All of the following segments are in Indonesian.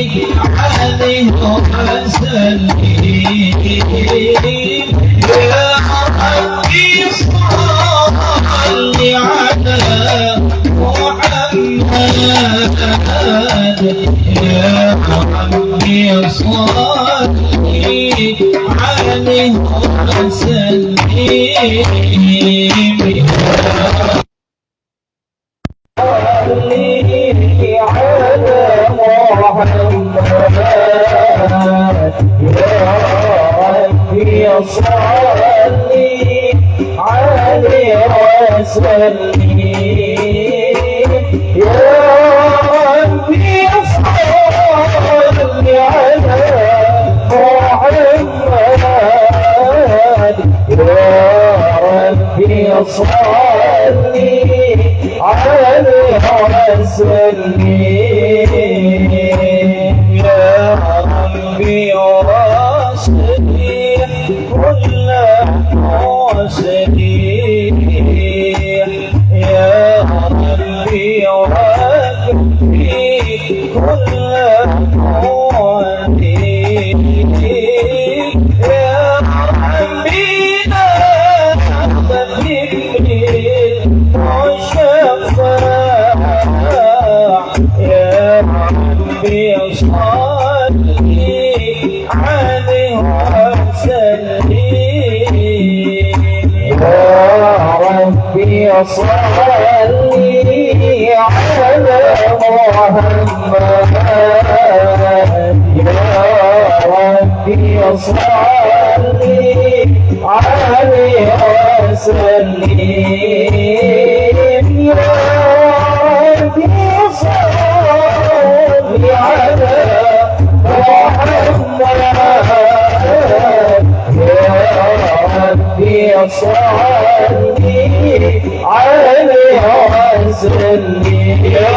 عليه وسلم يا ربي صل على محمد يا ربي صل عليه وسلم صلي عليه وسلم يا ربي صل على محمد يا ربي صل عليه وسلم يا ربي واصلح كل واصلح يا ربي واكفي كل مواليك يا ربي لا تخلفني وشفاع يا ربي صلي عليه وسلم يا ربي صلي على محمد يا ربي صلي عليه وسلم يا ربي صل على محمد يا ربي صل عليه وسلم يا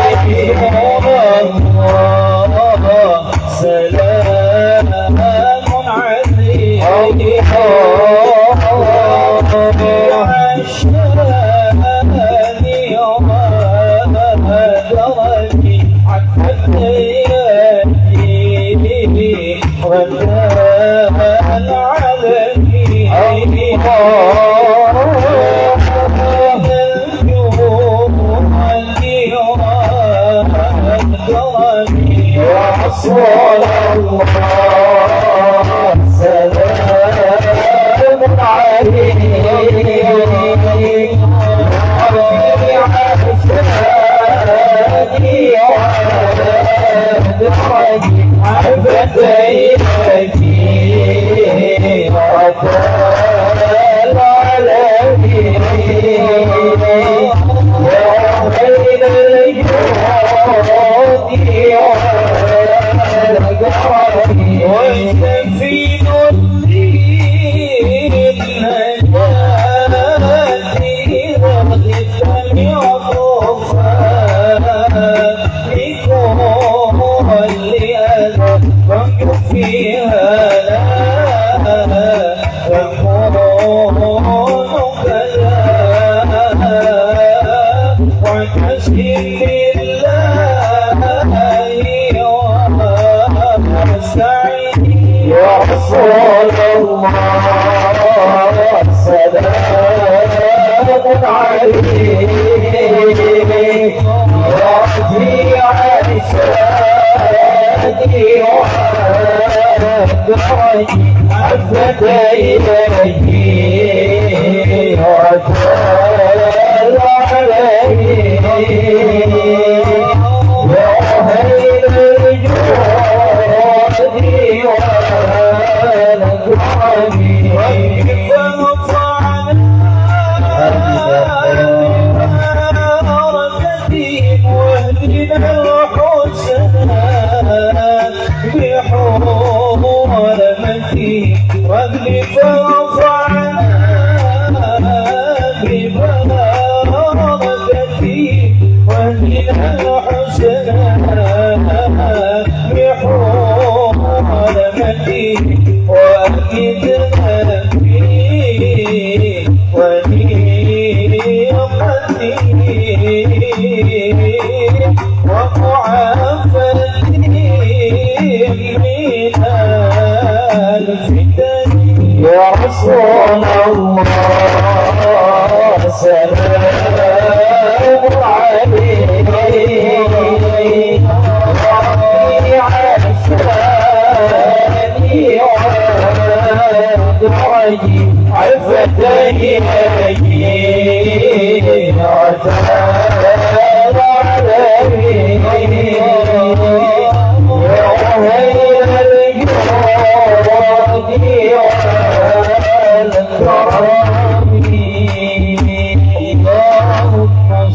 الله سلام عليك وعشاني وما درني عن فتياتي وكان علني يا رسول الله سلام عليك ربي عافاني وعافاني عفتيك وكان عليك يا بين الجود ويستفيد الدين النجاتي رغفا يعطفا لكل أذى فيها لا يكون كذا وتسلم يا رسول الله سلام عليك ربي عشاني وعافاني عفتيك وكان عليك يا هيل ومعافتي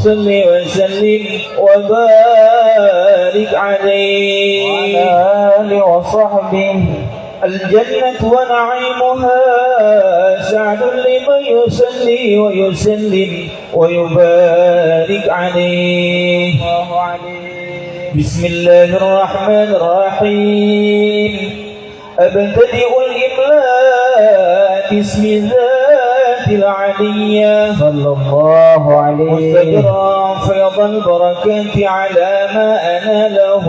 صل وسلم وبارك عليه وعلى آله وصحبه. الجنة ونعيمها سعد لمن يصلي ويسلم ويبارك عليه. بسم الله الرحمن الرحيم. أبتدئ الإملاء باسم ذات العلية صلى الله عليه مستجرا فيض البركات على ما أنا له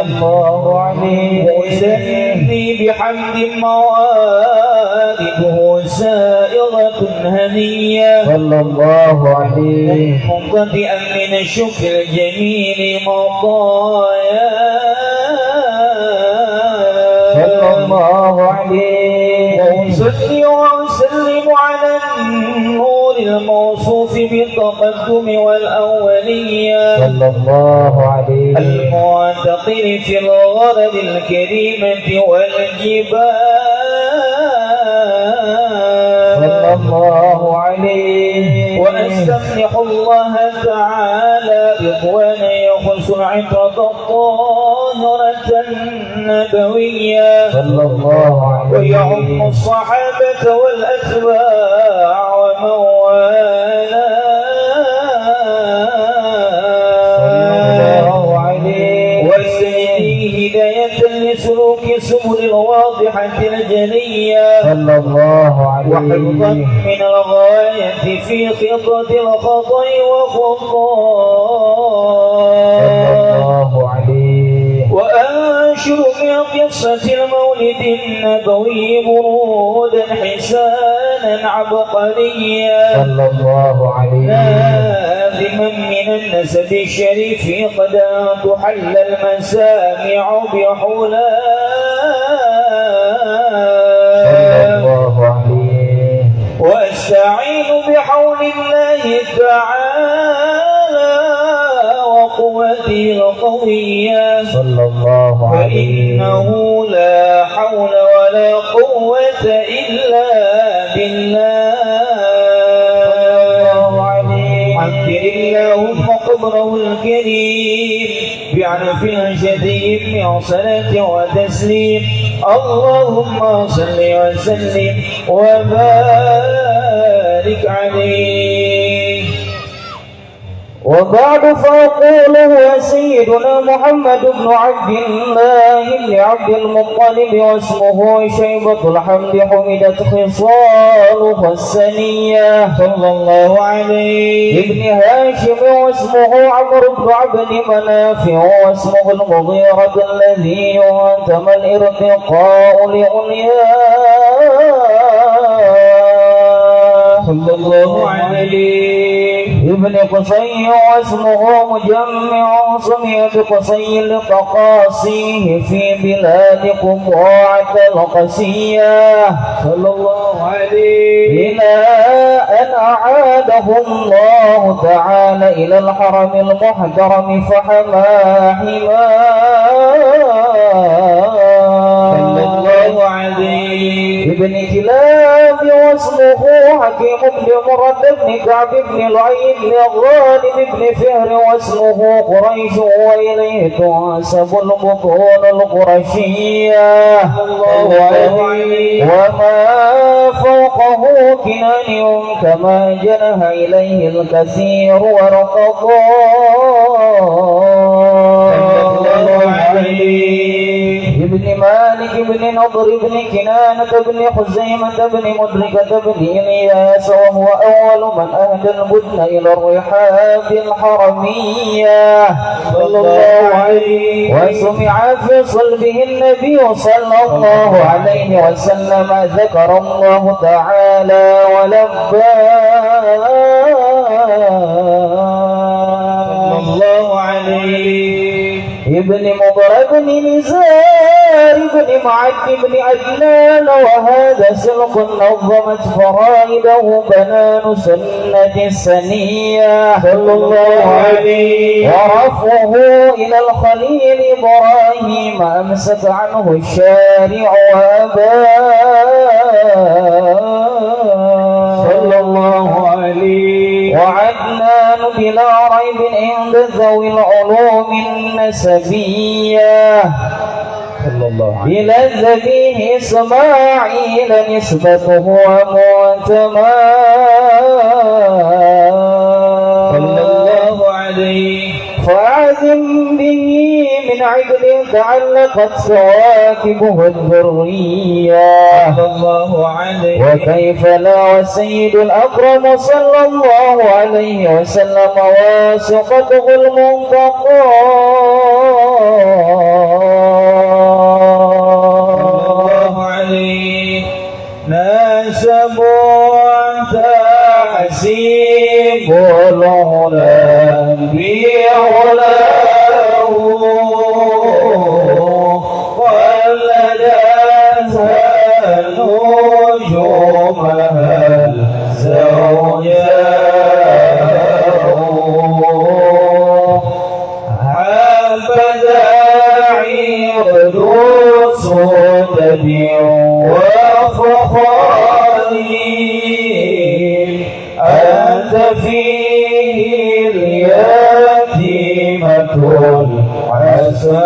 الله عليه وسني بحمد موارده سائغة هنية صلى الله عليه منقطئا من الشكر الجميل مطايا صلى الله عليه وأصلي وأسلم على النور الموصوف بالتقدم والأولية صلى الله عليه المعتقل في الغرض الكريمة والجبال صلى الله عليه وأستمنح الله تعالى رضوان يخص العطرة الطاهرة النبوية صلى الله عليه ويعم الصحابة والأتباع ومن والاه واستهديه هداية لسلوك سبل الواضحة الجلية صلى الله وحفظا عليه من الغاية في خطة الخطأ صلى وخطأ الله عليه وأنشر من قصة المولد النبوي برودا حسانا عبقريا صلى الله عليه لازما من النسب الشريف قد تحل المسامع بحلا صلى الله عليه واستعين بحول الله تعالى وقوته القوية صلى الله عليه فإنه لا حول ولا قوة إلا بالله عبر اللهم قبره الكريم بعرف شديد من صلاة وتسليم اللهم صل وسلم وبارك عليه. وبعد فأقول هو سيدنا محمد بن عبد الله بن عبد المطلب واسمه شيبة الحمد حمدت خصاله السنية صلى الله عليه ابن هاشم واسمه عمرو بن عبد مناف واسمه المغيرة الذي ينتمى الارتقاء لعلياه صلى الله عليه ابن قصي واسمه مجمع سمي بقصي لتقاصيه في بلاد قباعة القسية صلى الله عليه إلى أن أعاده الله تعالى إلى الحرم المحترم فحمى صلى الله عليه ابن كلاب واسمه حكيم بن مرد بن كعب بن لؤي بن غالب بن فهر واسمه قريش وإليه تنسب البطون القرشية الله عليه وما فوقه كنان كما جنح إليه الكثير ورقضا ابن مالك بن نضر بن كنانة بن خزيمة بن مدركة بن إلياس وهو أول من أهدى البدن إلى الرحاب الحرمية صلى الله عليه وسمع في صلبه النبي صلى الله عليه وسلم ذكر الله تعالى صلى الله عليه ابن مضر بن نزار عمار بن معد بن عدنان وهذا سلق نظمت فرائده بنان سنة السنية صلى الله عليه ورفعه إلى الخليل إبراهيم أمسك عنه الشارع صلى الله عليه وعدنان بلا ريب عند ذوي العلوم النسبية صلى الله عليه بلذته إسماعيل نسبته ومعتمى صلى الله عليه فأعزم به من عدل تعلقت سواكبه الذرية صلى الله عليه وكيف لا والسيد الأكرم صلى الله عليه وسلم واسقته المنتقى ناسب تحسيب العلا بعلاه ولدتها نجومها الزوجاء حبذا عرض صدد وفخرين أنت فيه اليتيمة الحساء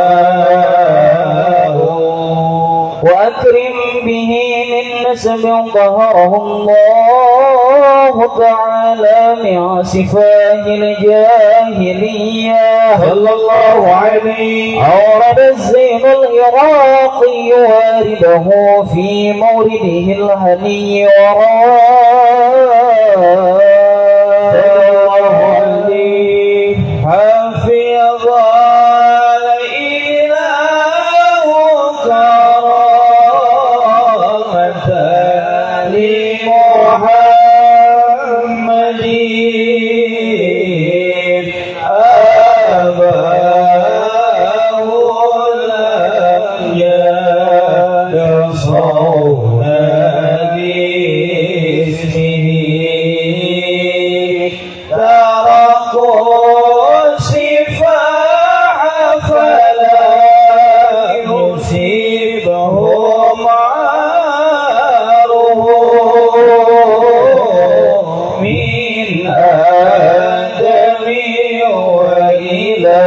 وأكرم به من نسب قهره الله تعالى مع سفاه الجاهلية صلى الله عليه أورد الزين العراقي وارده في مورده الهني حفظ الإله كرامة لمحمد أباه الأمجاد صون باسمه تركوا السفاح فلا يصيبهم عاره من آدم وإلى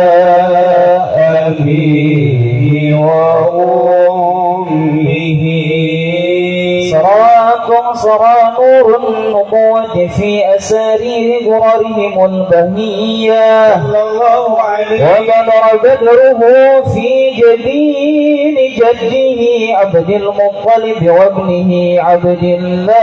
أبيه وأمه صراكم صرى نور النبوة في أسارير غررهم البهية صلى الله عليه وبدر بدره في جبين جده عبد المطلب وابنه عبد الله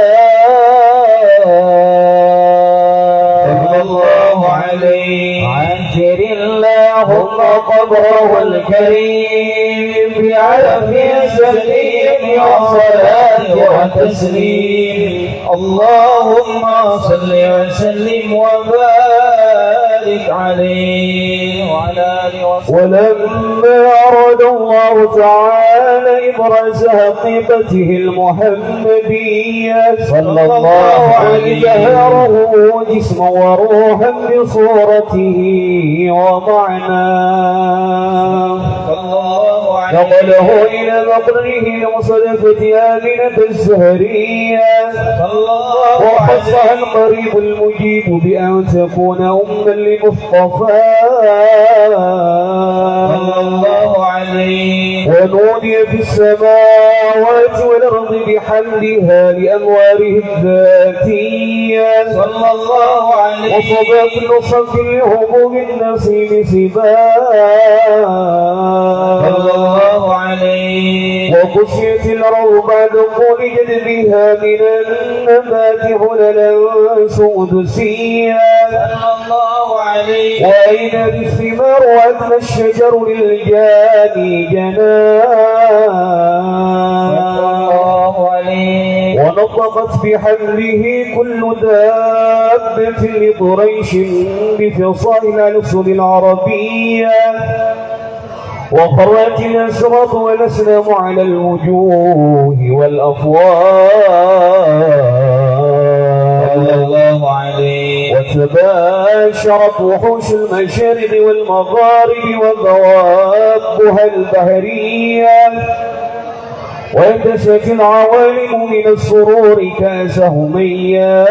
صلى الله عليه عجل اللهم قبره الكريم بعافية سليم وصلاة وتسليم اللهم صل وسلم وبارك عليه وعلى آله وصحبه ولما أراد الله تعالى إبراز حقيقته المحمدية صلى الله عليه ظهره جسما وروحا بصورته ومعناه صلى الله عليه نقله إلى مقره مصدفة آمنة الزهرية صلى الله وخصها عليه القريب المجيب بأن تكون أما لمصطفى صلى الله عليه ونودي في السماوات والأرض بحمدها لأنواره الذاتية صلى الله عليه وصدق نصف الهبوب النصيب سباء صلى الله عليه وكسيت الأرض بعد طول جذبها من النبات حللا سدسيا صلى الله عليه وأين الثمار وأدنى الشجر للجاني جنان الله عليه ونطقت بحمله كل دابة لقريش بفصائل الألسن العربية وخرت الأسرة والأسلام على الوجوه والأفواه صلى الله عليه. وتباشرت وحوش المشارق والمغارب وذوابها البحرية وانتشت العوالم من السرور كأسهم إياه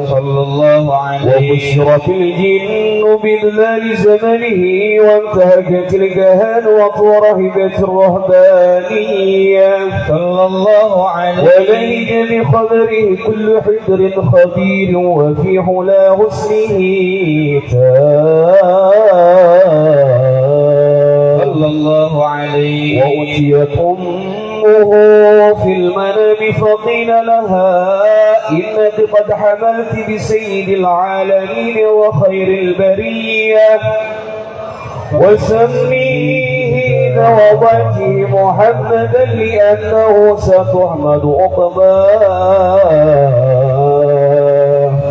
صلى الله عليه. وبشرت الجن بذلال زمنه وانتهكت الكهنوة ورهبت الرهبانية صلى الله عليه. ولهج بخبره كل حذر خبير وفي حلا حسنه صلى الله عليه. وأتيت أمه في المنام فقيل لها إنك قد حملت بسيد العالمين وخير البرية وسميه إذا وضعته محمدا لأنه ستحمد عقباه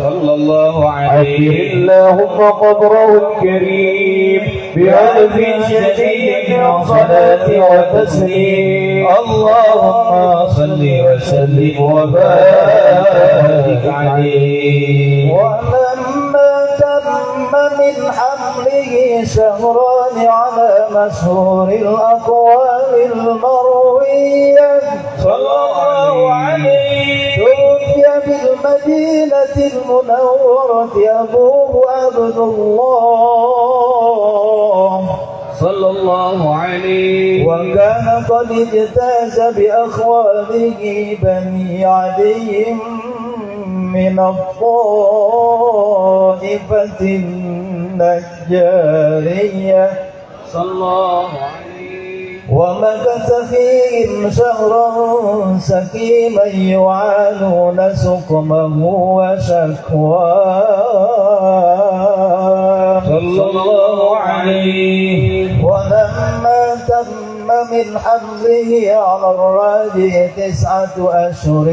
صلى الله عليه. عبر اللهم قبره الكريم بألف شديد وصلاة وتسليم اللهم صل وسلم وبارك عليه. ولما تم من حمله شهران على مشهور الأقوال المروية صلى الله عليه. توفي بالمدينة المنورة أبوه عبد الله صلى الله عليه. وكان قد اجتاز بأخواله بني عدي من الطائفة النجارية صلى الله عليه. ومكث فيهم شهرا سكيما يعانون سقمه وشكواه صلى الله عليه. ولما تم من حمله على الراجع 9 أشهر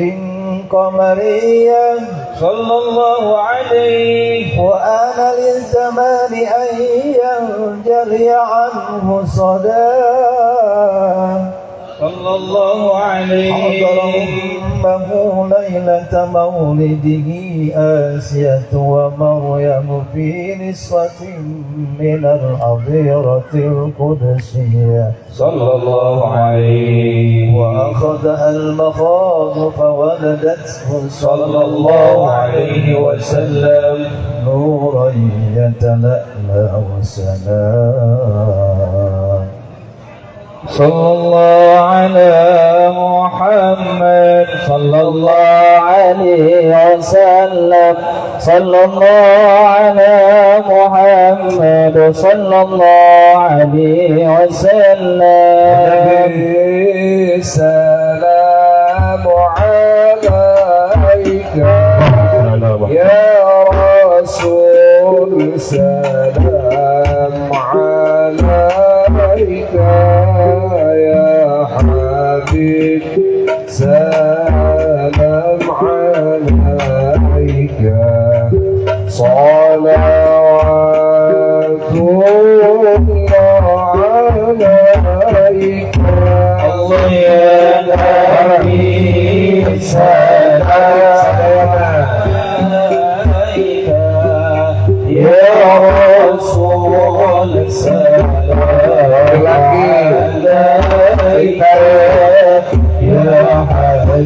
قمرية صلى الله عليه. وآن للزمان أن ينجلي عنه صداه صلى الله عليه. حضر أمه ليلة مولده آسية ومريم في نسوة من الحظيرة القدسية صلى الله عليه. وأخذها المخاض فولدته صلى الله عليه وسلم نورا يتلألأ وسلام. صلى الله على محمد صلى الله عليه وسلم. صلى الله على محمد صلى الله عليه وسلم. السلام عليك يا رسول سلام عليك يا حبيب سلام عليك صلوات الله عليك الله يا نبي سلام عليك يا رسول سلام عليك يا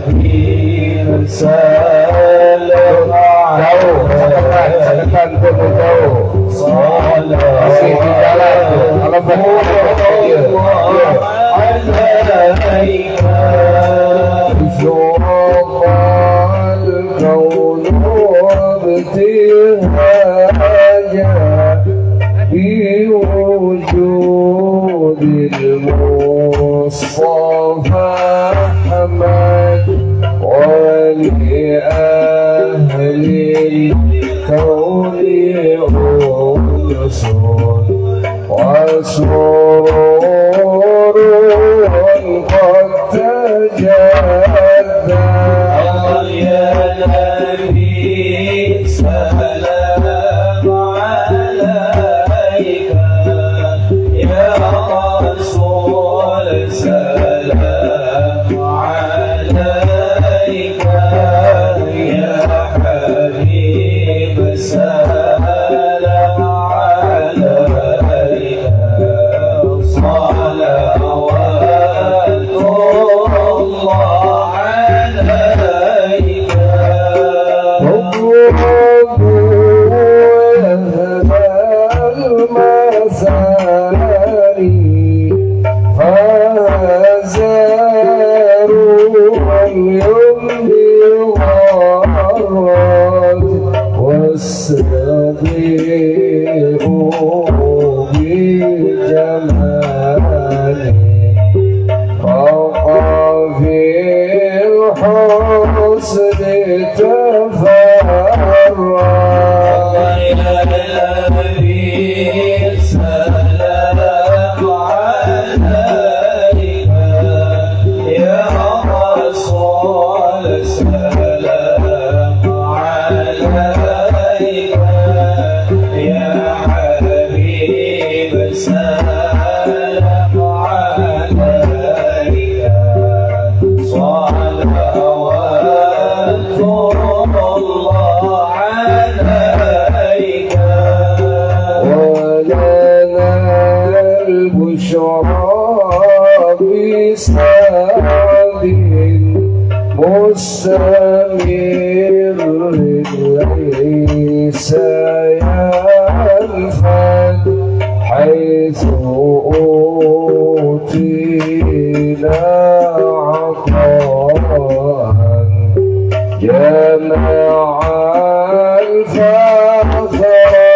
حبيب سلام عليك الكون وابتهاجا بوجود المصطفى أحمد ولأهل الكون أنس وسرور قد تجدد. الله يا نبي سلام عليك يا حبيب سلام عليك صلوات الله عليك ولنا البشرى بسعد مستمر ليس ينفد حيث أوتينا عطاء جمع الفخر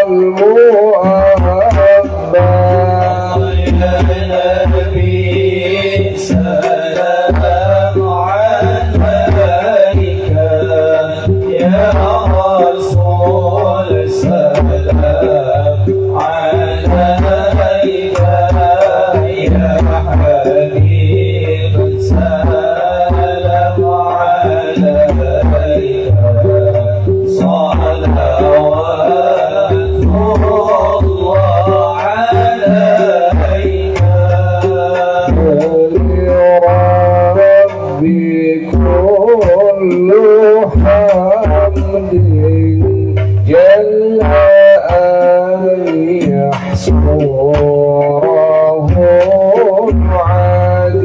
المؤبى يا نبي سلام عليك يا رسول سلام عليك يا حبيب سلام عليك صلوات الله عليك ولربي كل حمد جل أن يحصره العاد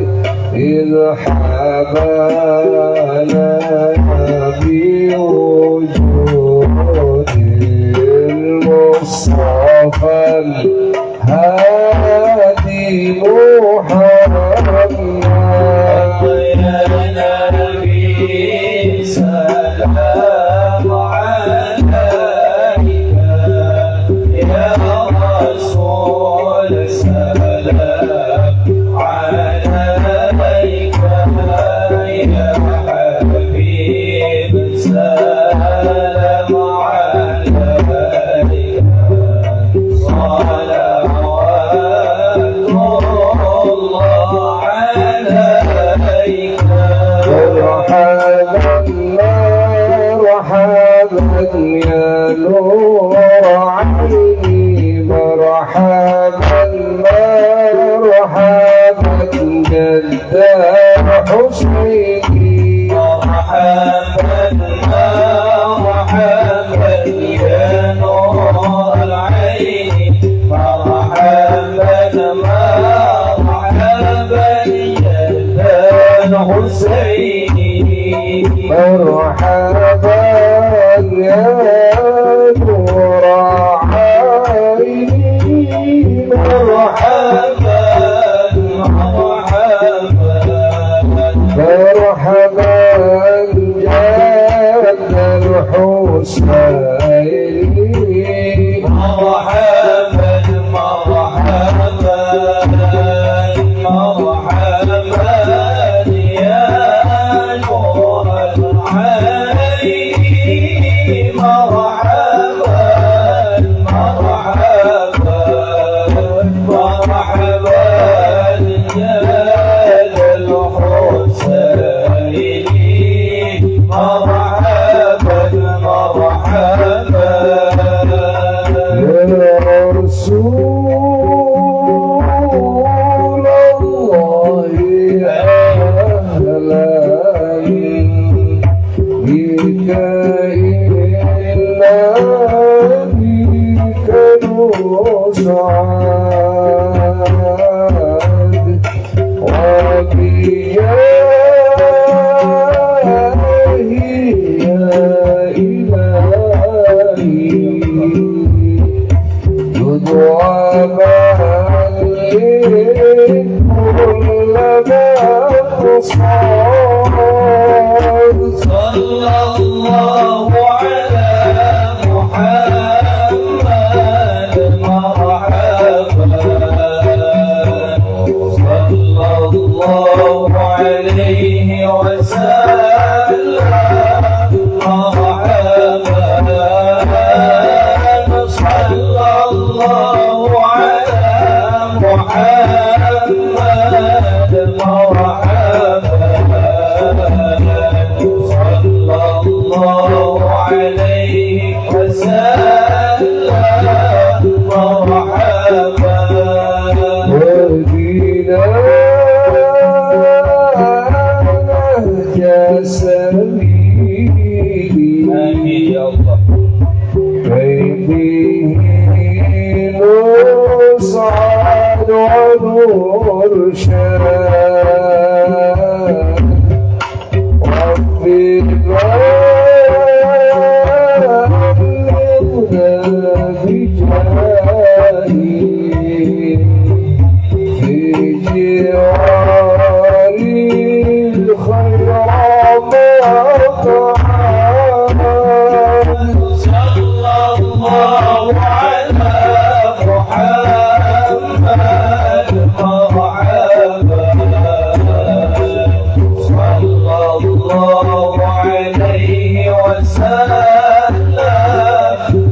إذ حبانا بوجود المصطفى الهادي محمد يا نبي سلام عليك يا رسول سلام عليك يا حبيب سلام عليك صلوات الله عليك مرحبا يا نور عيني مرحبا جد حسني مرحبا يا نور العين مرحبا يا الحسين مرحبا يا نور عيني مرحبا جد الحسين مرحبا يا نور العين مرحبا يا الحسين مرحبا يا رسول الله أهلا بك إلا بك نسعد وبياهي يا إلهي يدعى معلم كل مقصاد صلى الله على محمد مرحبا صلى الله عليه وسلم مرحبا صلى الله على نسعد ونرشد ربي بلغنا بجاهي في جواري الخير مقعد صلى الله على محمد مرحبا صلى الله عليه وسلم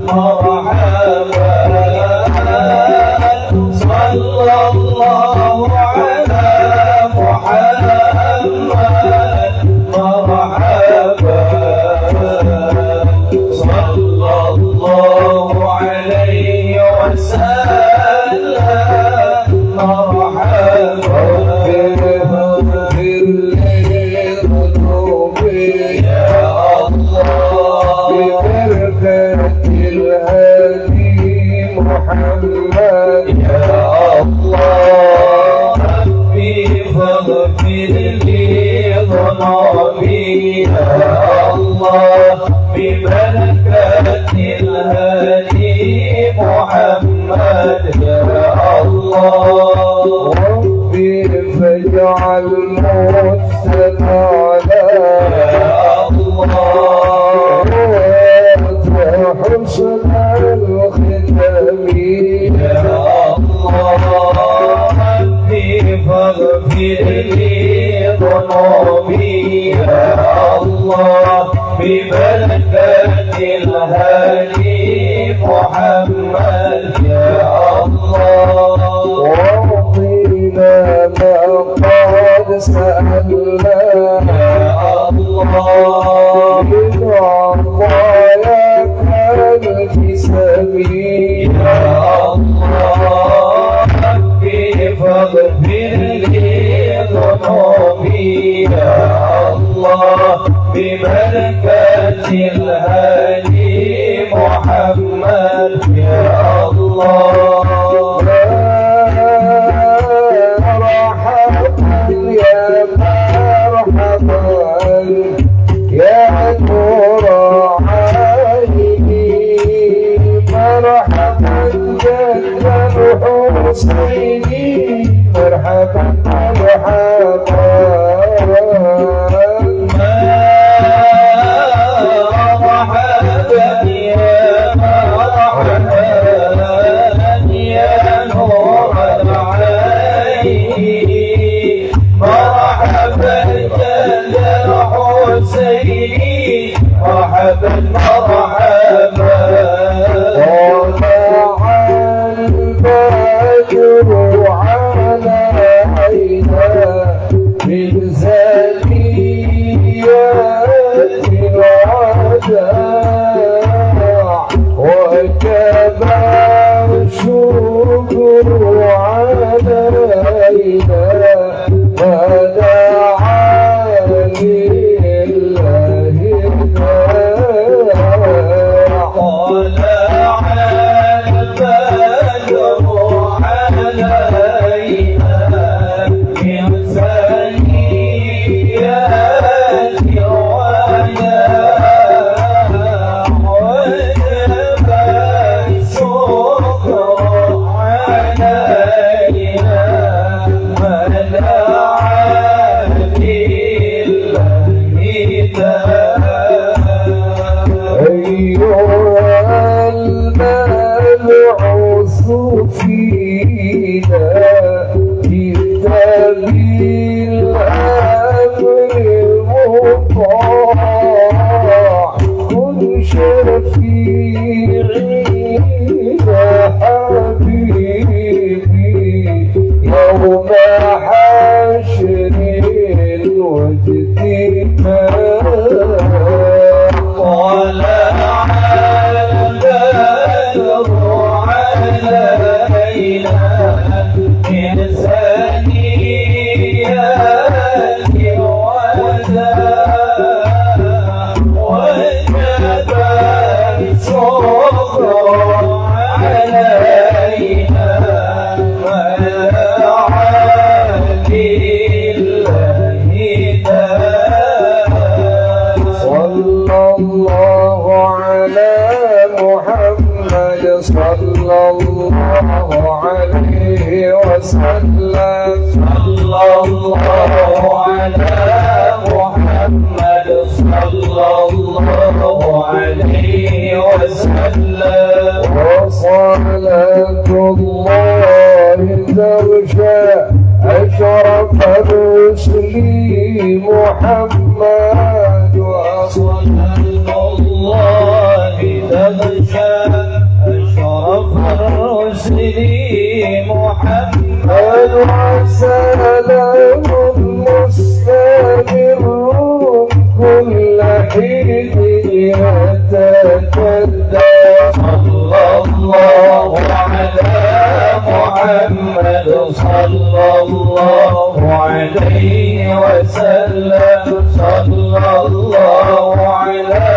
مرحبا صلى الله على محمد مرحبا صلى الله عليه وسلم مرحبا اغفر لي ذنوبي يا الله ببركة الهادي محمد يا الله ربي فاغفر لي ذنوبي يا الله ببركة الهادي محمد يا الله ربي فاجعل موتنا على يا الله حسن الختام يا الله ربي فاغفر لي ذنوبي يا الله ببركة الهادي محمد يا الله ورضينا ما قد سألنا يا الله من عطاياك الكسبي يا الله ربي فاغفر لي ذنوبي يا الله ببركة الهادي محمد يا الله مرحبا يا مرحبا يا نور عيني مرحبا جد الحسيني مرحبا مرحبا مرحبا يا مرحبا يا نور العين مرحبا جل الحسيني مرحبا مرحبا طلع البدر علينا من زكيات الوداع وجب الشكر علينا ما دعا لله الداع طلع البدر علينا من ثنيات الوداع وجب الشكر علينا ما دعا لله أيها المبعوث فينا جئت بالأمر المطاع كن شفيعنا حبيبي يوم حشر واجتماع طلع البدر علينا من ثنيات الوداع وجب الشكر الله عليه وسلم. صلى الله على محمد صلى الله عليه وسلم. وصلاة الله تغشى أشرف الرسل محمد. وصلاة الله تغشى أشرف الرسل محمد. وسلام مستمر كل حين يتجدد. صلى الله على محمد صلى الله عليه وسلم. صلى الله على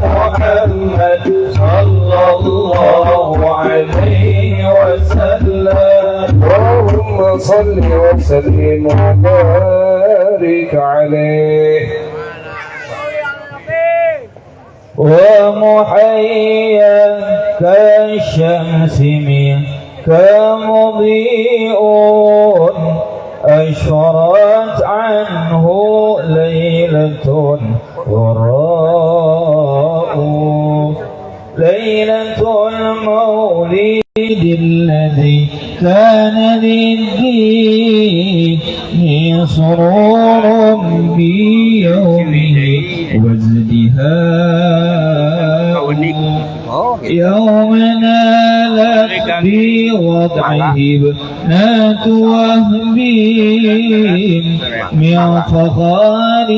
محمد صلى الله عليه وسلم. اللهم صل وسلم وبارك عليه. ومحيا كالشمس كمضيء أشرت عنه ليلة غراء. ليلة المولد الذي كان للدين سرور بيومه وازدهاء. يوم نالت بوضعه ابنة وهب من فخار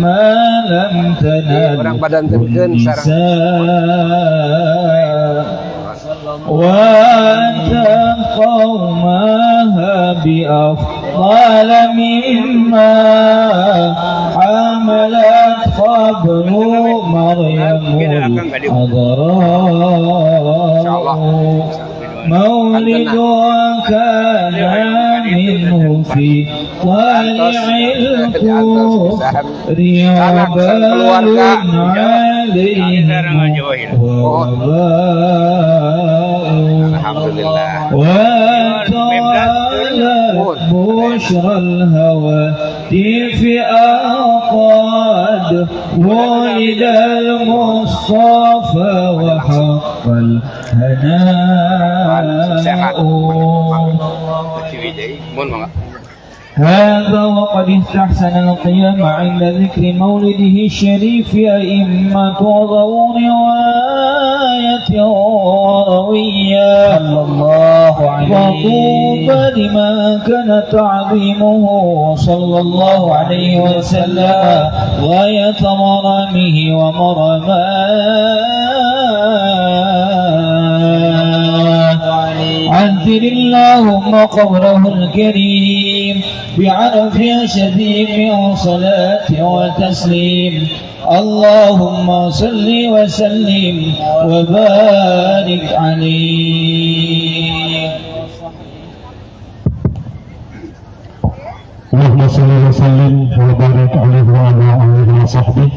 ما لم تنله النساء. وأتى قومها بأفضل مما حملت قبل مريم العذراء. مولد كان منه في طالع الكفر وبال عليه ووباء. وتوالت بشرى الهواتف أقاد ولد المصطفى وحق الهناء. هذا وقد استحسن القيام عند ذكر مولده الشريف أئمة ذو رواية وروية صلى الله عليه. وطوبى لمن كان تعظيمه صلى الله عليه وسلم غاية مرامه ومرامات. عذر اللهم قبره الكريم بعرف شديد من صلاة وتسليم. اللهم صل وسلم وبارك عليه. اللهم صل وسلم وبارك عليه وعلى آله وصحبه.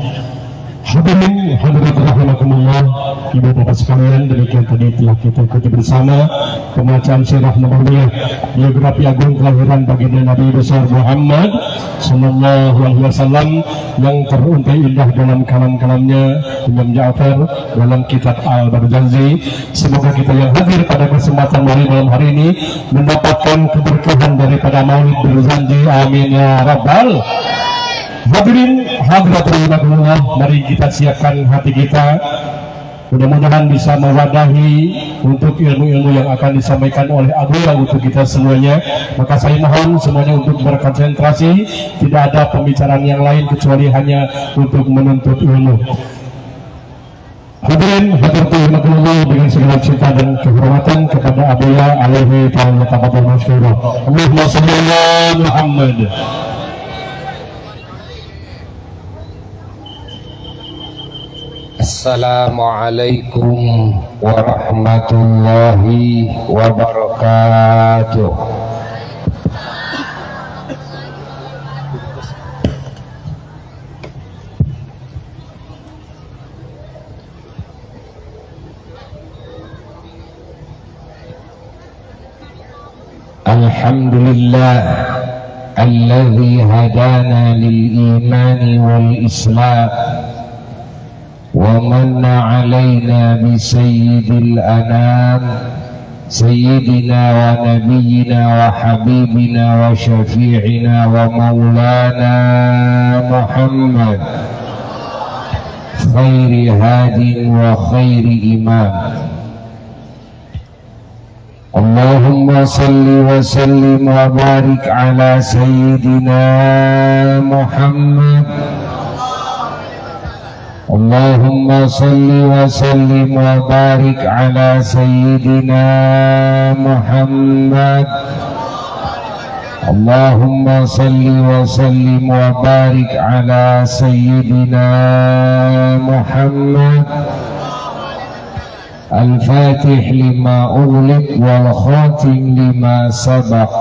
Hadirin hadirat rahimakumullah, ibu bapak sekalian, demikian tadi telah kita ikuti bersama pembacaan sirah nabawiyah biografi agung kelahiran baginda Nabi besar Muhammad sallallahu alaihi wasallam yang teruntai indah dalam kalam-kalamnya Imam Ja'far dalam kitab Al-Barzanji. Semoga kita yang hadir pada kesempatan malam hari ini mendapatkan keberkahan daripada Maulid Barzanji. Amin ya rabbal. Hadirin hadirat rahimakumullah, mari kita siapkan hati kita, mudah-mudahan bisa mewadahi untuk ilmu-ilmu yang akan disampaikan oleh Abdullah untuk kita semuanya. Maka saya mohon semuanya untuk berkonsentrasi, tidak ada pembicaraan yang lain kecuali hanya untuk menuntut ilmu. Hadirin hadirat rahimakumullah, dengan segala cinta dan kehormatan kepada Abdullah alaihi tafadhal masyhura. Allahumma shalli ala Muhammad. Assalamualaikum warahmatullahi wabarakatuh. الحمد لله الذي هدانا للإيمان والإسلام ومن علينا بسيد الأنام سيدنا ونبينا وحبيبنا وشفيعنا ومولانا محمد خير هاد وخير إمام. اللهم صل وسلم وبارك على سيدنا محمد. اللهم صل وسلم وبارك على سيدنا محمد. اللهم صل وسلم وبارك على سيدنا محمد الفاتح لما أغلق والخاتم لما سبق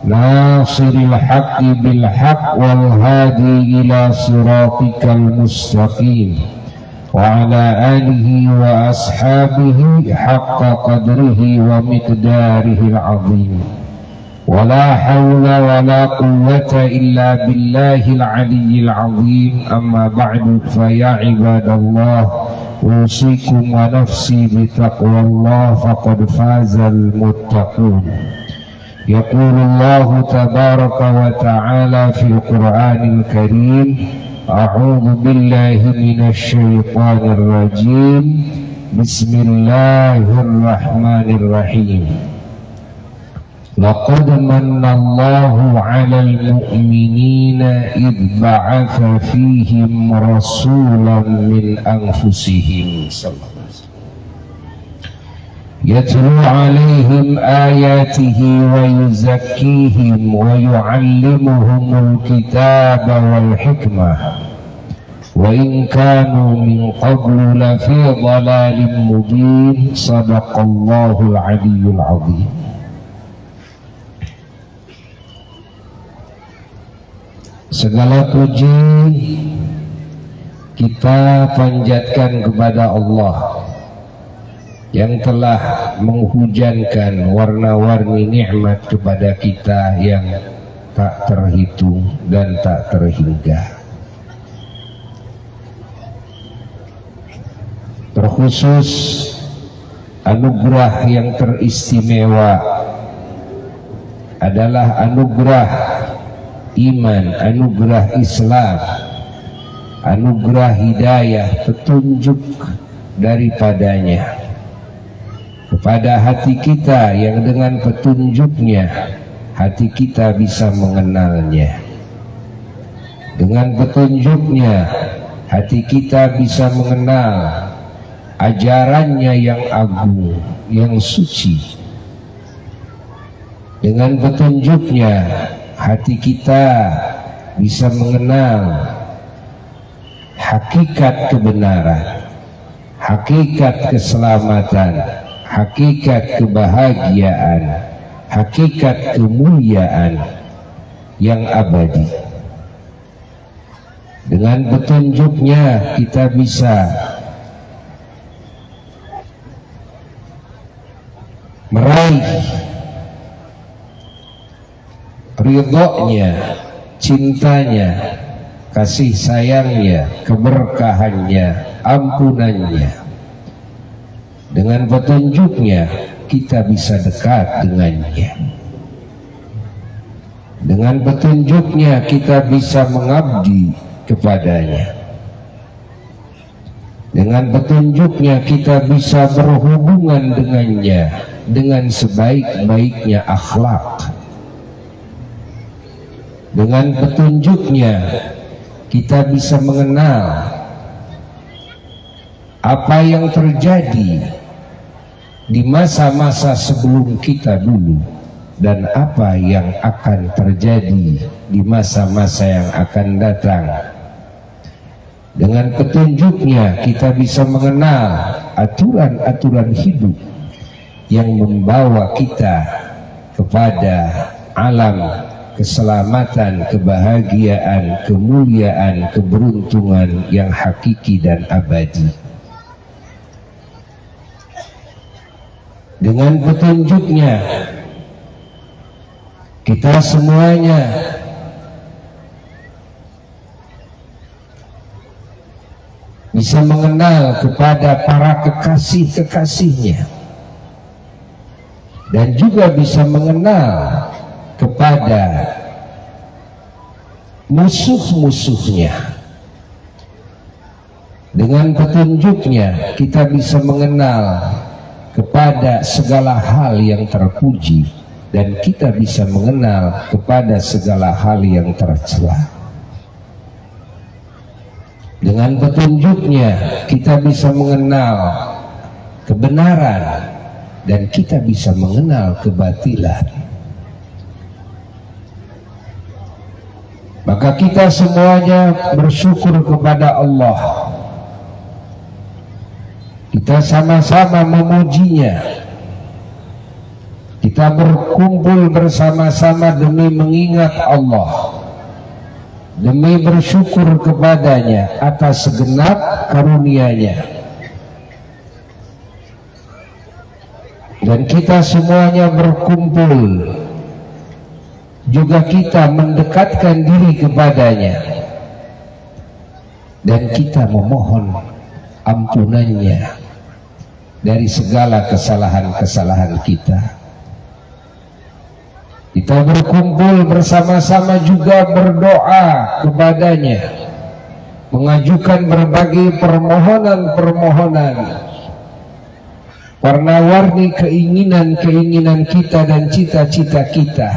ناصر الحق بالحق والهادي إلى صراطك المستقيم وعلى آله وأصحابه حق قدره ومقداره العظيم. ولا حول ولا قوة إلا بالله العلي العظيم. أما بعد فيا عباد الله أوصيكم ونفسي بتقوى الله فقد فاز المتقون. يقول الله تبارك وتعالى في القرآن الكريم: أعوذ بالله من الشيطان الرجيم. بسم الله الرحمن الرحيم. لقد من الله على المؤمنين إذ بعث فيهم رسولا من أنفسهم يتلو عليهم آياته ويزكيهم ويعلمهم الكتاب والحكمة وإن كانوا من قبل لفي ضلال مبين. صدق الله العلي العظيم. Segala puji kita panjatkan kepada Allah yang telah menghujankan warna-warni nikmat kepada kita yang tak terhitung dan tak terhingga. Terkhusus anugerah yang teristimewa adalah anugerah iman, anugerah Islam, anugerah hidayah, petunjuk daripadanya kepada hati kita, yang dengan petunjuknya hati kita bisa mengenalnya. Dengan petunjuknya hati kita bisa mengenal ajarannya yang agung, yang suci. Dengan petunjuknya hati kita bisa mengenal hakikat kebenaran, hakikat keselamatan, hakikat kebahagiaan, hakikat kemuliaan yang abadi. Dengan petunjuknya kita bisa meraih ridhonya, cintanya, kasih sayangnya, keberkahannya, ampunannya. Dengan petunjuknya kita bisa dekat dengannya. Dengan petunjuknya kita bisa mengabdi kepadanya. Dengan petunjuknya kita bisa berhubungan dengannya dengan sebaik-baiknya akhlak. Dengan petunjuknya kita bisa mengenal apa yang terjadi di masa-masa sebelum kita dulu dan apa yang akan terjadi di masa-masa yang akan datang. Dengan petunjuknya kita bisa mengenal aturan-aturan hidup yang membawa kita kepada alam keselamatan, kebahagiaan, kemuliaan, keberuntungan yang hakiki dan abadi. Dengan petunjuknya kita semuanya bisa mengenal kepada para kekasih-kekasihnya dan juga bisa mengenal kepada musuh-musuhnya. Dengan petunjuknya kita bisa mengenal kepada segala hal yang terpuji dan kita bisa mengenal kepada segala hal yang tercela. Dengan petunjuknya kita bisa mengenal kebenaran dan kita bisa mengenal kebatilan. Maka kita semuanya bersyukur kepada Allah. Kita sama-sama memujinya. Kita berkumpul bersama-sama demi mengingat Allah, demi bersyukur kepadanya atas segenap karunia-Nya. Dan kita semuanya berkumpul juga kita mendekatkan diri kepadanya dan kita memohon ampunannya dari segala kesalahan-kesalahan kita. Kita berkumpul bersama-sama juga berdoa kepadanya, mengajukan berbagai permohonan-permohonan, warna-warni keinginan-keinginan kita dan cita-cita kita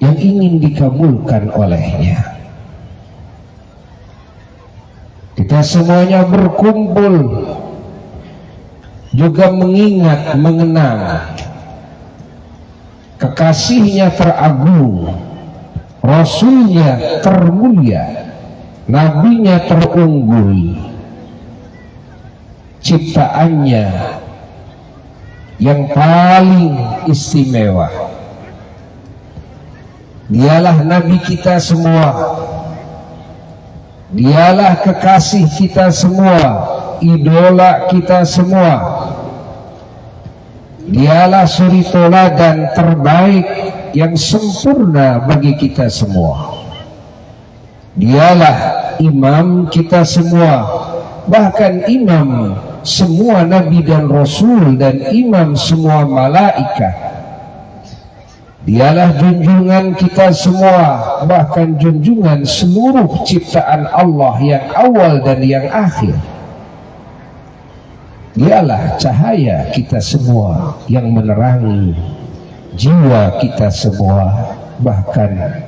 yang ingin dikabulkan olehnya. Kita semuanya berkumpul juga mengingat, mengenang kekasihnya teragung, Rasulnya termulia, Nabinya terunggul, ciptaannya yang paling istimewa. Dialah Nabi kita semua, dialah kekasih kita semua, idola kita semua. Dialah suri teladan terbaik yang sempurna bagi kita semua. Dialah imam kita semua, bahkan imam semua nabi dan rasul dan imam semua malaikat. Dialah junjungan kita semua, bahkan junjungan seluruh ciptaan Allah yang awal dan yang akhir. Dialah cahaya kita semua yang menerangi jiwa kita semua, bahkan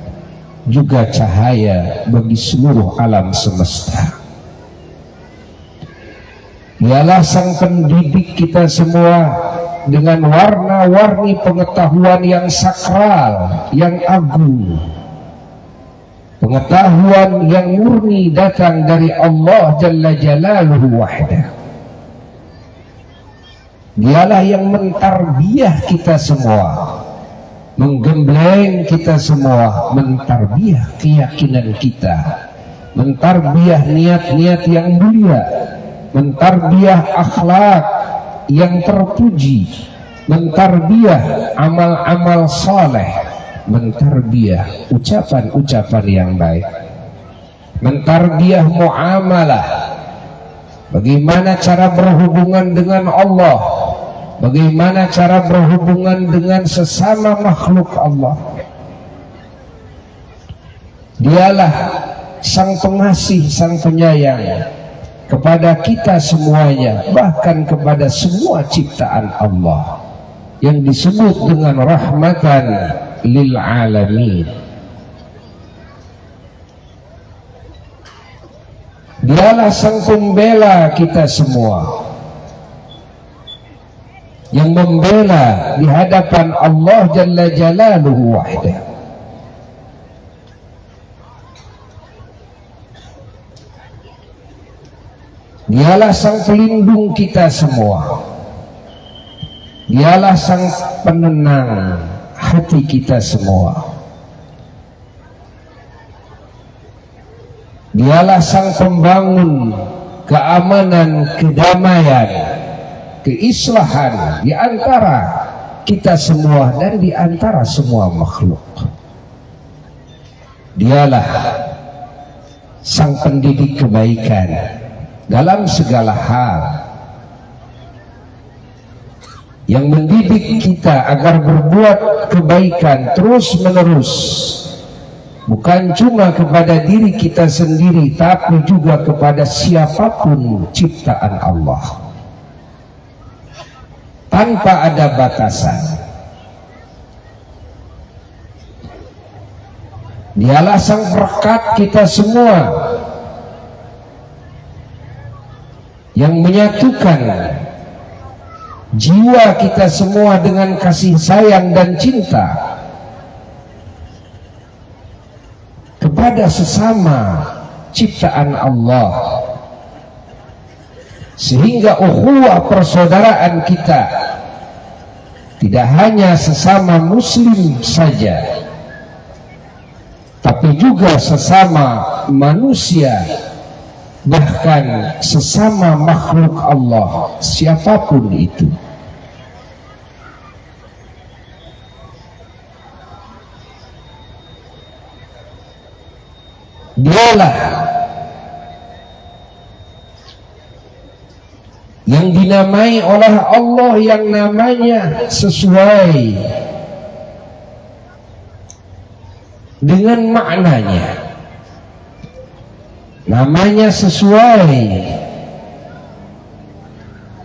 juga cahaya bagi seluruh alam semesta. Dialah sang pendidik kita semua dengan warna-warni pengetahuan yang sakral, yang agung, pengetahuan yang murni datang dari Allah Jalla Jalaluhu wahdah. Dialah yang mentarbiah kita semua, menggembleng kita semua, mentarbiah keyakinan kita, mentarbiah niat-niat yang mulia, mentarbiah akhlak yang terpuji, mentarbiah amal-amal saleh, mentarbiah ucapan-ucapan yang baik, mentarbiah muamalah, bagaimana cara berhubungan dengan Allah, bagaimana cara berhubungan dengan sesama makhluk Allah. Dialah sang pengasih, sang penyayang kepada kita semuanya, bahkan kepada semua ciptaan Allah yang disebut dengan rahmatan lil alamin. Dialah sang pembela kita semua, yang membela di hadapan Allah Jalla Jalaluhu wahdah. Dialah sang pelindung kita semua, dialah sang penenang hati kita semua, dialah sang pembangun keamanan, kedamaian, keislahan di antara kita semua dan di antara semua makhluk. Dialah sang pendidik kebaikan dalam segala hal, yang mendidik kita agar berbuat kebaikan terus menerus, bukan cuma kepada diri kita sendiri, tapi juga kepada siapapun ciptaan Allah, tanpa ada batasan. Dialah sang perekat kita semua, yang menyatukan jiwa kita semua dengan kasih sayang dan cinta kepada sesama ciptaan Allah, sehingga ukhuwah persaudaraan kita tidak hanya sesama muslim saja, tapi juga sesama manusia, bahkan sesama makhluk Allah siapapun itu. Dialah yang dinamai oleh Allah yang namanya sesuai dengan maknanya, namanya sesuai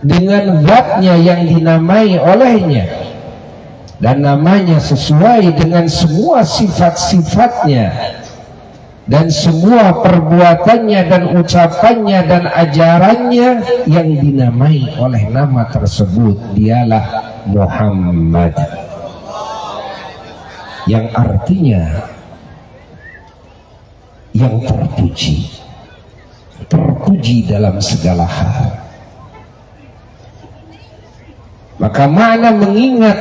dengan zatnya yang dinamai olehnya, dan namanya sesuai dengan semua sifat-sifatnya dan semua perbuatannya dan ucapannya dan ajarannya yang dinamai oleh nama tersebut. Dialah Muhammad, yang artinya yang terpuji, terpuji dalam segala hal. Maka makna mengingat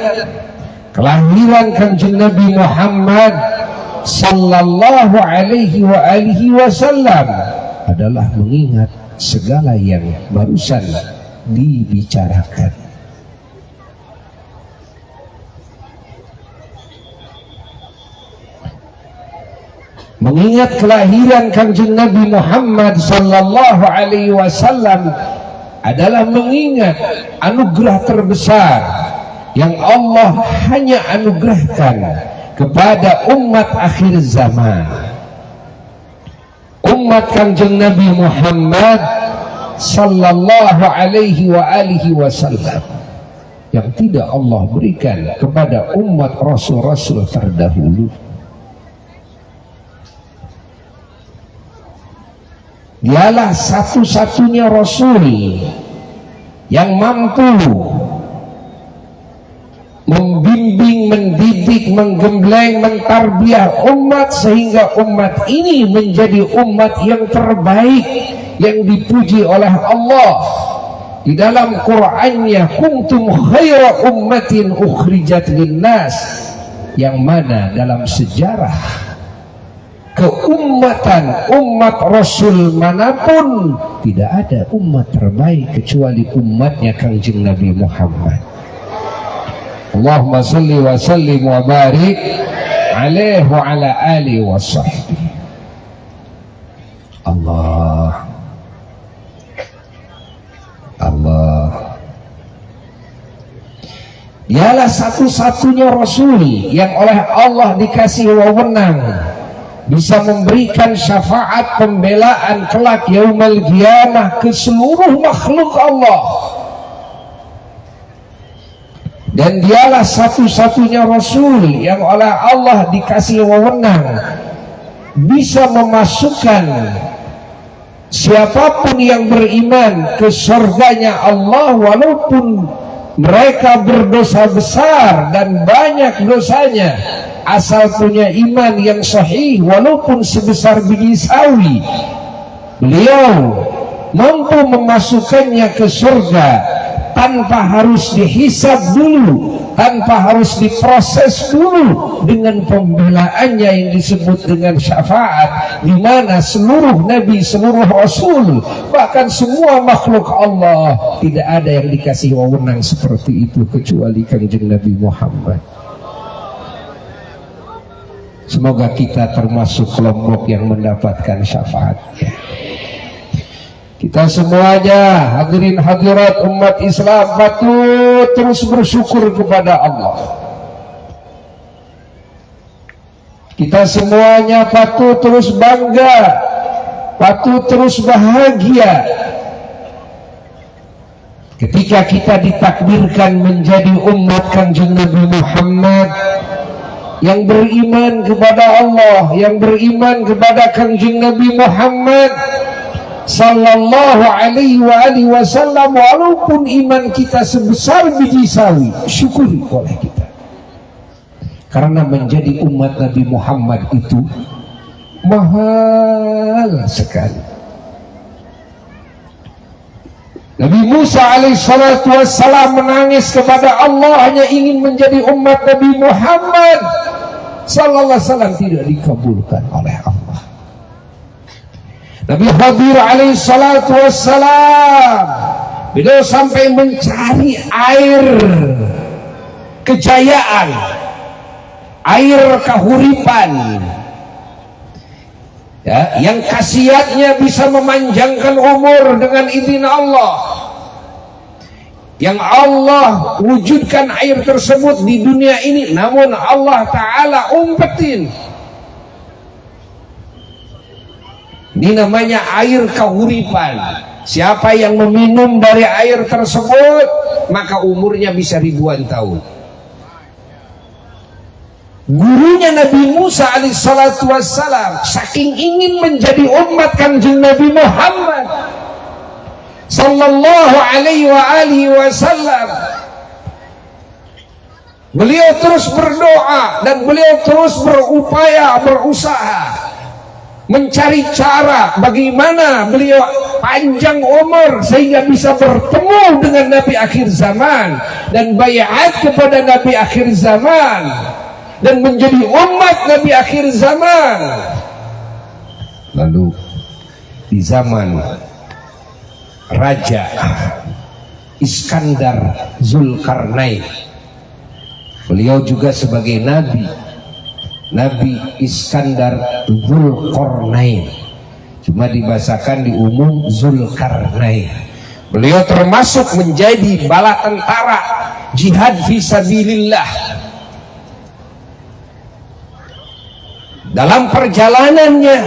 kelahiran Kanjeng Nabi Muhammad sallallahu alaihi wa alihi wasallam adalah mengingat segala yang barusan dibicarakan. Mengingat kelahiran Kanjeng Nabi Muhammad sallallahu alaihi wasallam adalah mengingat anugerah terbesar yang Allah hanya anugerahkan kepada umat akhir zaman, umat Kanjeng Nabi Muhammad sallallahu alaihi wa alihi wasallam, yang tidak Allah berikan kepada umat rasul-rasul terdahulu. Dialah satu-satunya Rasul yang mampu membimbing, mendidik, menggembleng, mentarbiah umat sehingga umat ini menjadi umat yang terbaik, yang dipuji oleh Allah di dalam Qur'annya, kuntum khaira ummatin ukhrijat linnas, yang mana dalam sejarah keumatan umat Rasul manapun tidak ada umat terbaik kecuali umatnya Kanjeng Nabi Muhammad. Allahumma salli wa sallim wa barik alaihi wa ala alihi wa sahbihi. Allah Dialah satu-satunya Rasul yang oleh Allah dikasih wewenang bisa memberikan syafaat pembelaan kelak yaumul qiyamah ke seluruh makhluk Allah. Dan dialah satu-satunya Rasul yang oleh Allah dikasih wewenang bisa memasukkan siapapun yang beriman ke surganya Allah, walaupun mereka berdosa besar dan banyak dosanya, asal punya iman yang sahih walaupun sebesar biji sawi, beliau mampu memasukkannya ke surga tanpa harus dihisab dulu, tanpa harus diproses dulu dengan pembelaannya yang disebut dengan syafaat, di mana seluruh nabi, seluruh rasul, bahkan semua makhluk Allah tidak ada yang dikasih wewenang seperti itu kecuali Kanjeng Nabi Muhammad. Semoga kita termasuk kelompok yang mendapatkan syafaatnya. Kita semuanya hadirin hadirat umat Islam patut terus bersyukur kepada Allah. Kita semuanya patut terus bangga, patut terus bahagia ketika kita ditakdirkan menjadi umat Kanjeng Nabi Muhammad yang beriman kepada Allah, yang beriman kepada Kanjeng Nabi Muhammad sallallahu alaihi wasallam. Walaupun iman kita sebesar biji sawi, syukuri oleh kita, karena menjadi umat Nabi Muhammad itu mahal sekali. Nabi Musa alaihissalatu wassalam menangis kepada Allah hanya ingin menjadi umat Nabi Muhammad sallallahu alaihi wasallam, tidak dikabulkan oleh Allah. Nabi Khadir alaihissalatu wassalam, beliau sampai mencari air kejayaan, air kahuripan, ya, yang khasiatnya bisa memanjangkan umur dengan izin Allah, yang Allah wujudkan air tersebut di dunia ini, namun Allah Ta'ala umpetin. Ini namanya air kahuripan. Siapa yang meminum dari air tersebut, maka umurnya bisa ribuan tahun. Gurunya Nabi Musa alaihissalatu wassalam, saking ingin menjadi umat Kanjeng Nabi Muhammad sallallahu alaihi wasallam, beliau terus berdoa dan beliau terus berupaya, berusaha mencari cara bagaimana beliau panjang umur sehingga bisa bertemu dengan Nabi akhir zaman dan baiat kepada Nabi akhir zaman dan menjadi umat Nabi akhir zaman. Lalu di zaman Raja Iskandar Zulkarnain, beliau juga sebagai nabi, Nabi Iskandar Zulkarnain, cuma dibahasakan di umum Zulkarnain. Beliau termasuk menjadi bala tentara jihad fisabilillah. Dalam perjalanannya,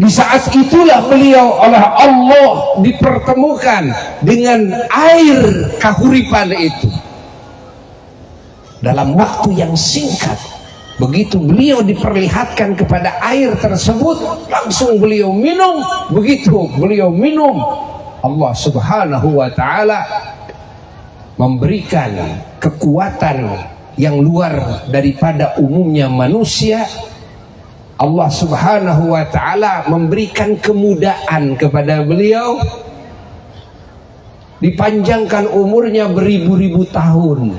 di saat itulah beliau oleh Allah dipertemukan dengan air kahuripan itu. Dalam waktu yang singkat, begitu beliau diperlihatkan kepada air tersebut, langsung beliau minum. Begitu beliau minum, Allah Subhanahu wa ta'ala memberikan kekuatan yang luar daripada umumnya manusia. Allah Subhanahu wa ta'ala memberikan kemudahan kepada beliau, dipanjangkan umurnya beribu-ribu tahun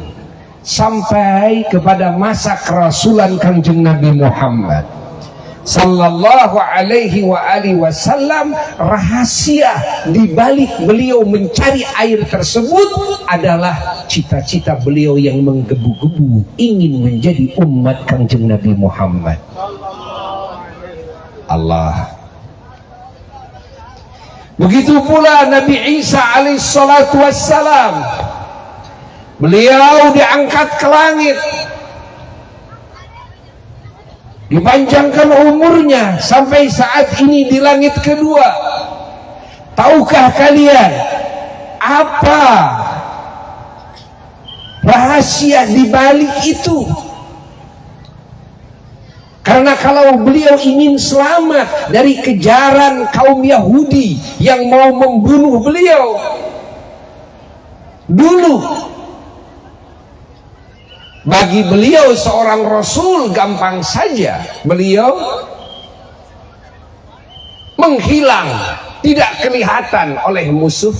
sampai kepada masa kerasulan Kanjeng Nabi Muhammad sallallahu alaihi wasallam. Rahasia di balik beliau mencari air tersebut adalah cita-cita beliau yang menggebu-gebu ingin menjadi umat Kanjeng Nabi Muhammad. Allah. Begitu pula Nabi Isa alaihissalatu wassalam, beliau diangkat ke langit, dipanjangkan umurnya sampai saat ini di langit kedua. Tahukah kalian apa rahasia di balik itu? Karena kalau beliau ingin selamat dari kejaran kaum Yahudi yang mau membunuh beliau dulu, bagi beliau seorang rasul gampang saja beliau menghilang, tidak kelihatan oleh musuh.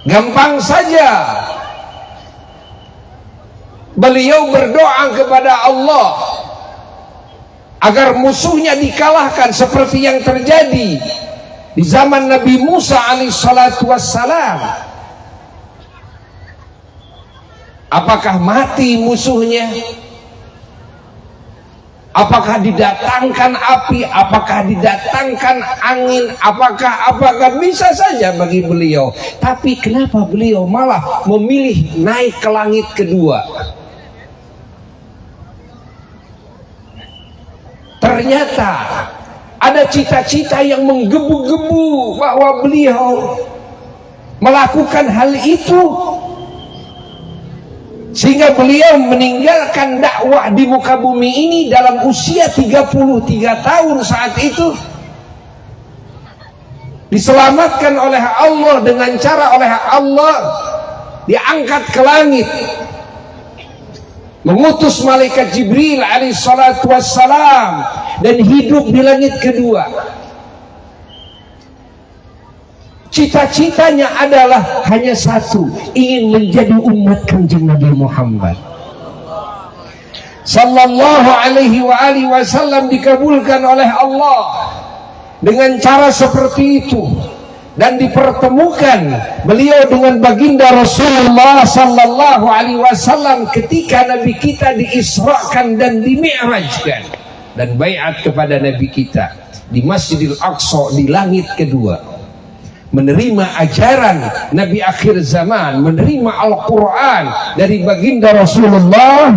Gampang saja beliau berdoa kepada Allah agar musuhnya dikalahkan seperti yang terjadi di zaman Nabi Musa alaihissalatu wassalam. Apakah mati musuhnya? Apakah didatangkan api? Apakah didatangkan angin? Apakah bisa saja bagi beliau. Tapi kenapa beliau malah memilih naik ke langit kedua? Ternyata ada cita-cita yang menggebu-gebu bahwa beliau melakukan hal itu, sehingga beliau meninggalkan dakwah di muka bumi ini dalam usia 33 tahun. Saat itu diselamatkan oleh Allah dengan cara oleh Allah diangkat ke langit, mengutus malaikat Jibril alaihissalatu wassalam, dan hidup di langit kedua. Cita-citanya adalah hanya satu, ingin menjadi umat Kanjeng Nabi Muhammad sallallahu alaihi wa alihi wasallam. Dikabulkan oleh Allah dengan cara seperti itu, dan dipertemukan beliau dengan baginda Rasulullah sallallahu alaihi wasallam ketika Nabi kita diisrakan dan dimi'rajkan, dan baiat kepada Nabi kita di Masjidil Aqsa di langit kedua, menerima ajaran Nabi akhir zaman, menerima Al-Quran dari baginda Rasulullah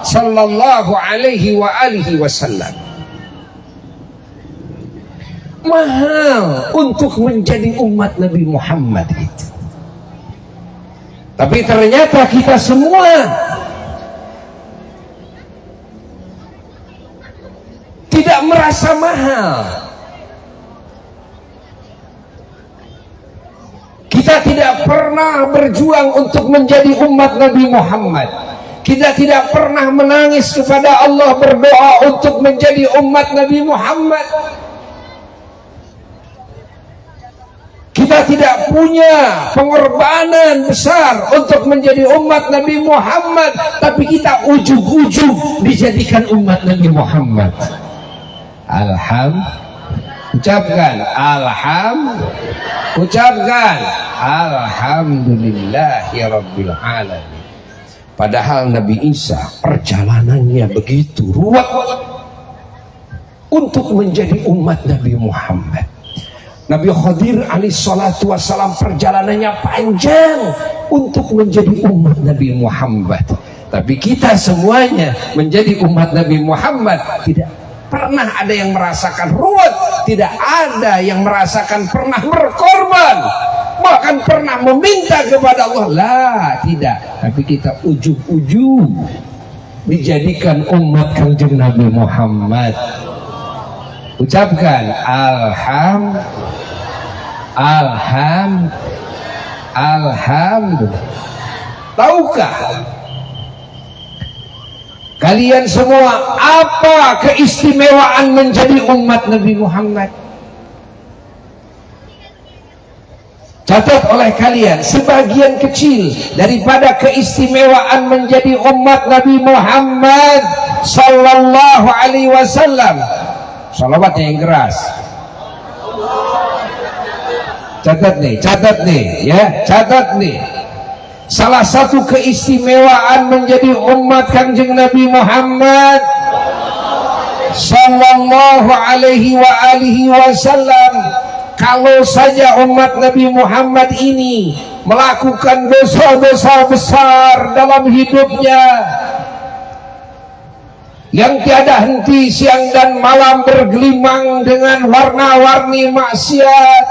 sallallahu alaihi wa alihi wasallam. Mahal untuk menjadi umat Nabi Muhammad itu. Tapi ternyata kita semua tidak merasa mahal. Kita tidak pernah berjuang untuk menjadi umat Nabi Muhammad. Kita tidak pernah menangis kepada Allah berdoa untuk menjadi umat Nabi Muhammad. Kita tidak punya pengorbanan besar untuk menjadi umat Nabi Muhammad, tapi kita ujug-ujug dijadikan umat Nabi Muhammad. Ucapkan alhamdulillahirabbil alamin. Padahal Nabi Isa perjalanannya begitu ruwet untuk menjadi umat Nabi Muhammad. Nabi Khadir alaihissalatu wassalam perjalanannya panjang untuk menjadi umat Nabi Muhammad. Tapi kita semuanya menjadi umat Nabi Muhammad tidak pernah ada yang merasakan ruwet, tidak ada yang merasakan pernah berkorban, bahkan pernah meminta kepada Allah. Lah, tidak. Tapi kita ujug-ujug dijadikan umat Kanjeng Nabi Muhammad. Ucapkan alhamdulillah. Tahukah kalian semua apa keistimewaan menjadi umat Nabi Muhammad? Catat oleh kalian, sebagian kecil daripada keistimewaan menjadi umat Nabi Muhammad sallallahu alaihi wasallam. Salawatnya yang keras. Catat nih ya, catat nih. Salah satu keistimewaan menjadi umat Kanjeng Nabi Muhammad sallallahu alaihi wa alihi wasallam, kalau saja umat Nabi Muhammad ini melakukan dosa-dosa besar dalam hidupnya yang tiada henti, siang dan malam bergelimang dengan warna-warni maksiat,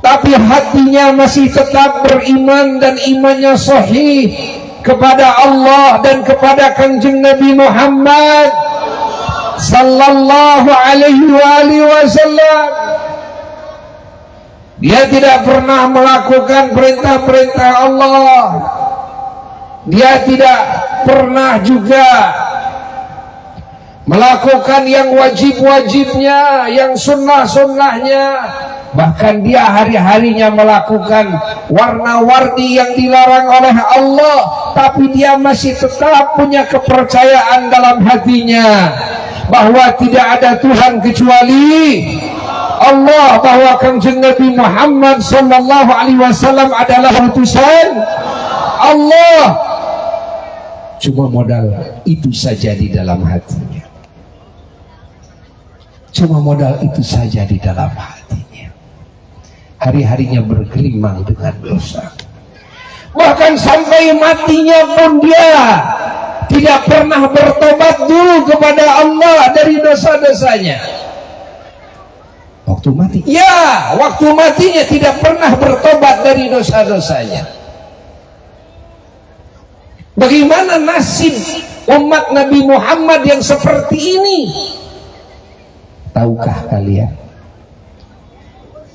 tapi hatinya masih tetap beriman dan imannya sahih kepada Allah dan kepada Kanjeng Nabi Muhammad sallallahu alaihi wasallam. Dia tidak pernah melakukan perintah-perintah Allah. Dia tidak pernah juga melakukan yang wajib-wajibnya, yang sunnah-sunnahnya. bahkan dia hari-harinya melakukan warna-warni yang dilarang oleh Allah, tapi dia masih tetap punya kepercayaan dalam hatinya bahwa tidak ada Tuhan kecuali Allah, bahwa Kanjeng Nabi Muhammad sallallahu alaihi wasallam adalah utusan Allah. Cuma modal itu saja di dalam hatinya. Cuma modal itu saja di dalam hatinya. Hari-harinya bergelimang dengan dosa. Bahkan sampai matinya pun dia tidak pernah bertobat dulu kepada Allah dari dosa-dosanya. Waktu mati, ya, waktu matinya tidak pernah bertobat dari dosa-dosanya. Bagaimana nasib umat Nabi Muhammad yang seperti ini? Tahukah kalian?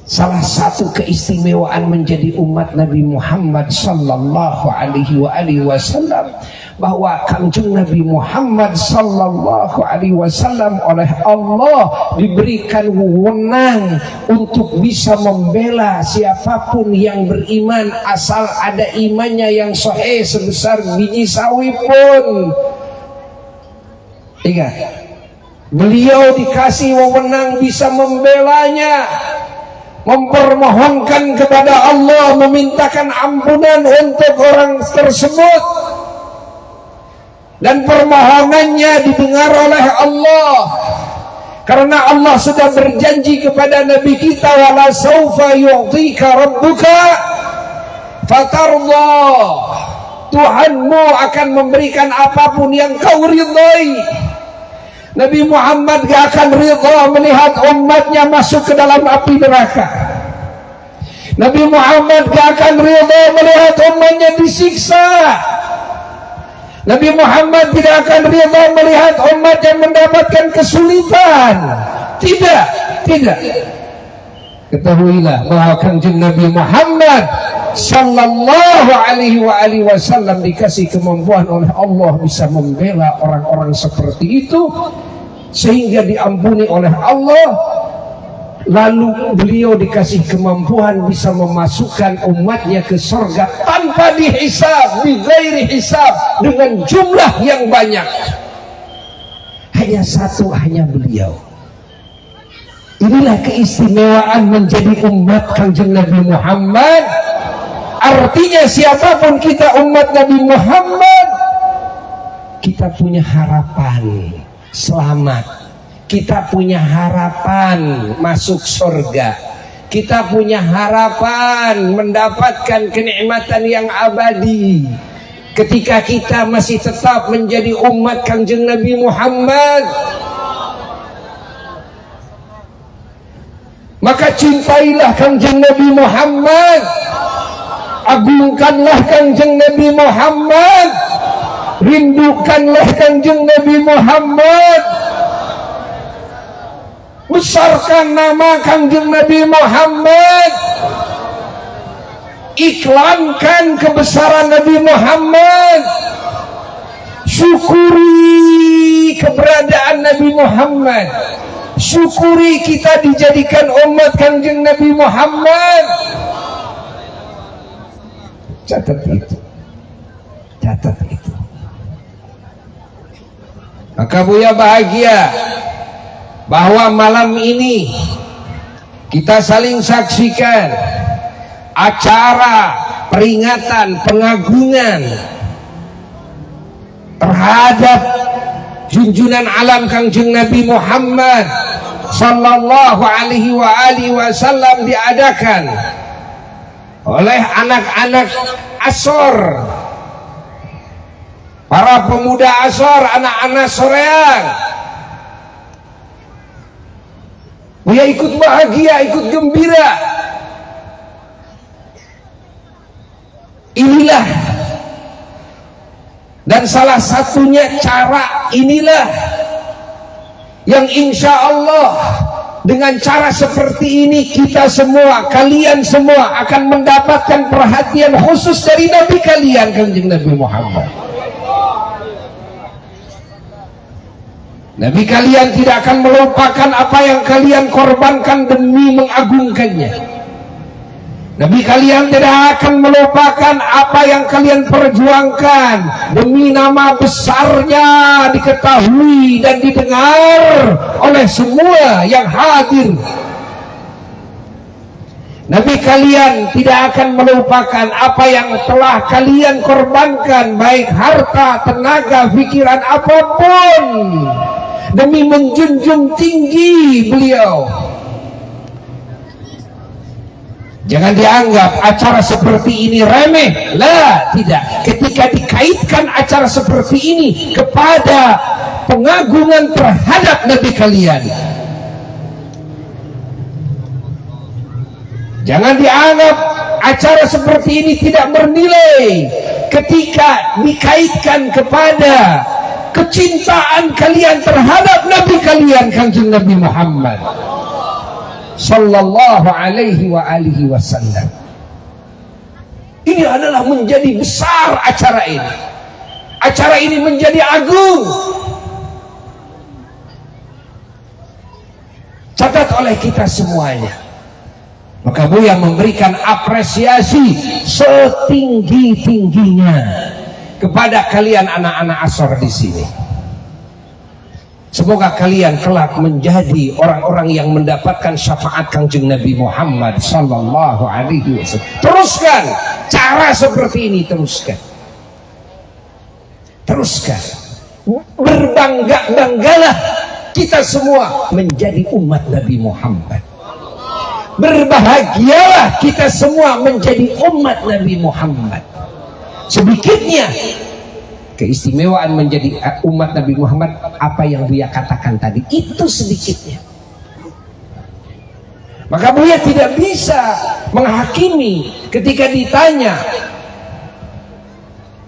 Salah satu keistimewaan menjadi umat Nabi Muhammad sallallahu alaihi wasallam, bahwa Kanjeng Nabi Muhammad sallallahu alaihi wasallam oleh Allah diberikan wewenang untuk bisa membela siapapun yang beriman, asal ada imannya yang sahih sebesar biji sawi pun. Ingat, beliau dikasih wewenang bisa membelanya, mempermohonkan kepada Allah, memintakan ampunan untuk orang tersebut, dan permohonannya didengar oleh Allah, karena Allah sudah berjanji kepada Nabi kita, wala saufa yu'tika rabbuka fatarda, Tuhanmu akan memberikan apapun yang kau ridhai. Nabi Muhammad gak akan ridha melihat umatnya masuk ke dalam api neraka. Nabi Muhammad gak akan ridha melihat umatnya disiksa. Nabi Muhammad tidak akan ridha melihat umatnya mendapatkan kesulitan. Tidak. Ketahuilah bahwa Kanjeng Nabi Muhammad sallallahu alaihi wasallam dikasih kemampuan oleh Allah bisa membela orang-orang seperti itu sehingga diampuni oleh Allah. Lalu beliau dikasih kemampuan bisa memasukkan umatnya ke surga tanpa dihisab, bighairi hisab, dengan jumlah yang banyak. Hanya satu, hanya beliau. Inilah keistimewaan menjadi umat Kanjeng Nabi Muhammad. Artinya siapapun kita umat Nabi Muhammad, kita punya harapan selamat, kita punya harapan masuk surga, kita punya harapan mendapatkan kenikmatan yang abadi ketika kita masih tetap menjadi umat Kanjeng Nabi Muhammad. Maka cintailah Kanjeng Nabi Muhammad, agungkanlah Kanjeng Nabi Muhammad, rindukanlah Kanjeng Nabi Muhammad, besarkan nama Kanjeng Nabi Muhammad, iklankan kebesaran Nabi Muhammad, syukuri keberadaan Nabi Muhammad, syukuri kita dijadikan umat Kanjeng Nabi Muhammad. Catat itu. Maka Buya bahagia bahwa malam ini kita saling saksikan acara peringatan pengagungan terhadap junjungan alam Kanjeng Nabi Muhammad sallallahu alaihi wasallam diadakan oleh anak-anak Ansor, para pemuda Ansor, anak-anak Soreang. Dia ikut bahagia, ikut gembira. Inilah, dan salah satunya cara inilah yang insya Allah dengan cara seperti ini kita semua, kalian semua akan mendapatkan perhatian khusus dari Nabi kalian, Kanjeng Nabi Muhammad. Nabi kalian tidak akan melupakan apa yang kalian korbankan demi mengagungkannya. Nabi kalian tidak akan melupakan apa yang kalian perjuangkan demi nama besarnya diketahui dan didengar oleh semua yang hadir. Nabi kalian tidak akan melupakan apa yang telah kalian korbankan, baik harta, tenaga, pikiran, apapun, demi menjunjung tinggi beliau. Jangan dianggap acara seperti ini remeh. Lah, tidak. Ketika dikaitkan acara seperti ini kepada pengagungan terhadap Nabi kalian, jangan dianggap acara seperti ini tidak bernilai ketika dikaitkan kepada kecintaan kalian terhadap Nabi kalian, Kanjeng Nabi Muhammad sallallahu alaihi wa alihi wasallam. Ini adalah menjadi besar acara ini. Acara ini menjadi agung. Catat oleh kita semuanya. Maka Buya memberikan apresiasi setinggi-tingginya kepada kalian anak-anak Ashor di sini. Semoga kalian kelak menjadi orang-orang yang mendapatkan syafaat Kanjeng Nabi Muhammad sallallahu alaihi wasallam. Teruskan cara seperti ini, teruskan. Teruskan. Berbangga-banggalah kita semua menjadi umat Nabi Muhammad. Berbahagialah kita semua menjadi umat Nabi Muhammad. Sedikitnya keistimewaan menjadi umat Nabi Muhammad, apa yang Buya katakan tadi, itu sedikitnya. Maka Buya tidak bisa menghakimi ketika ditanya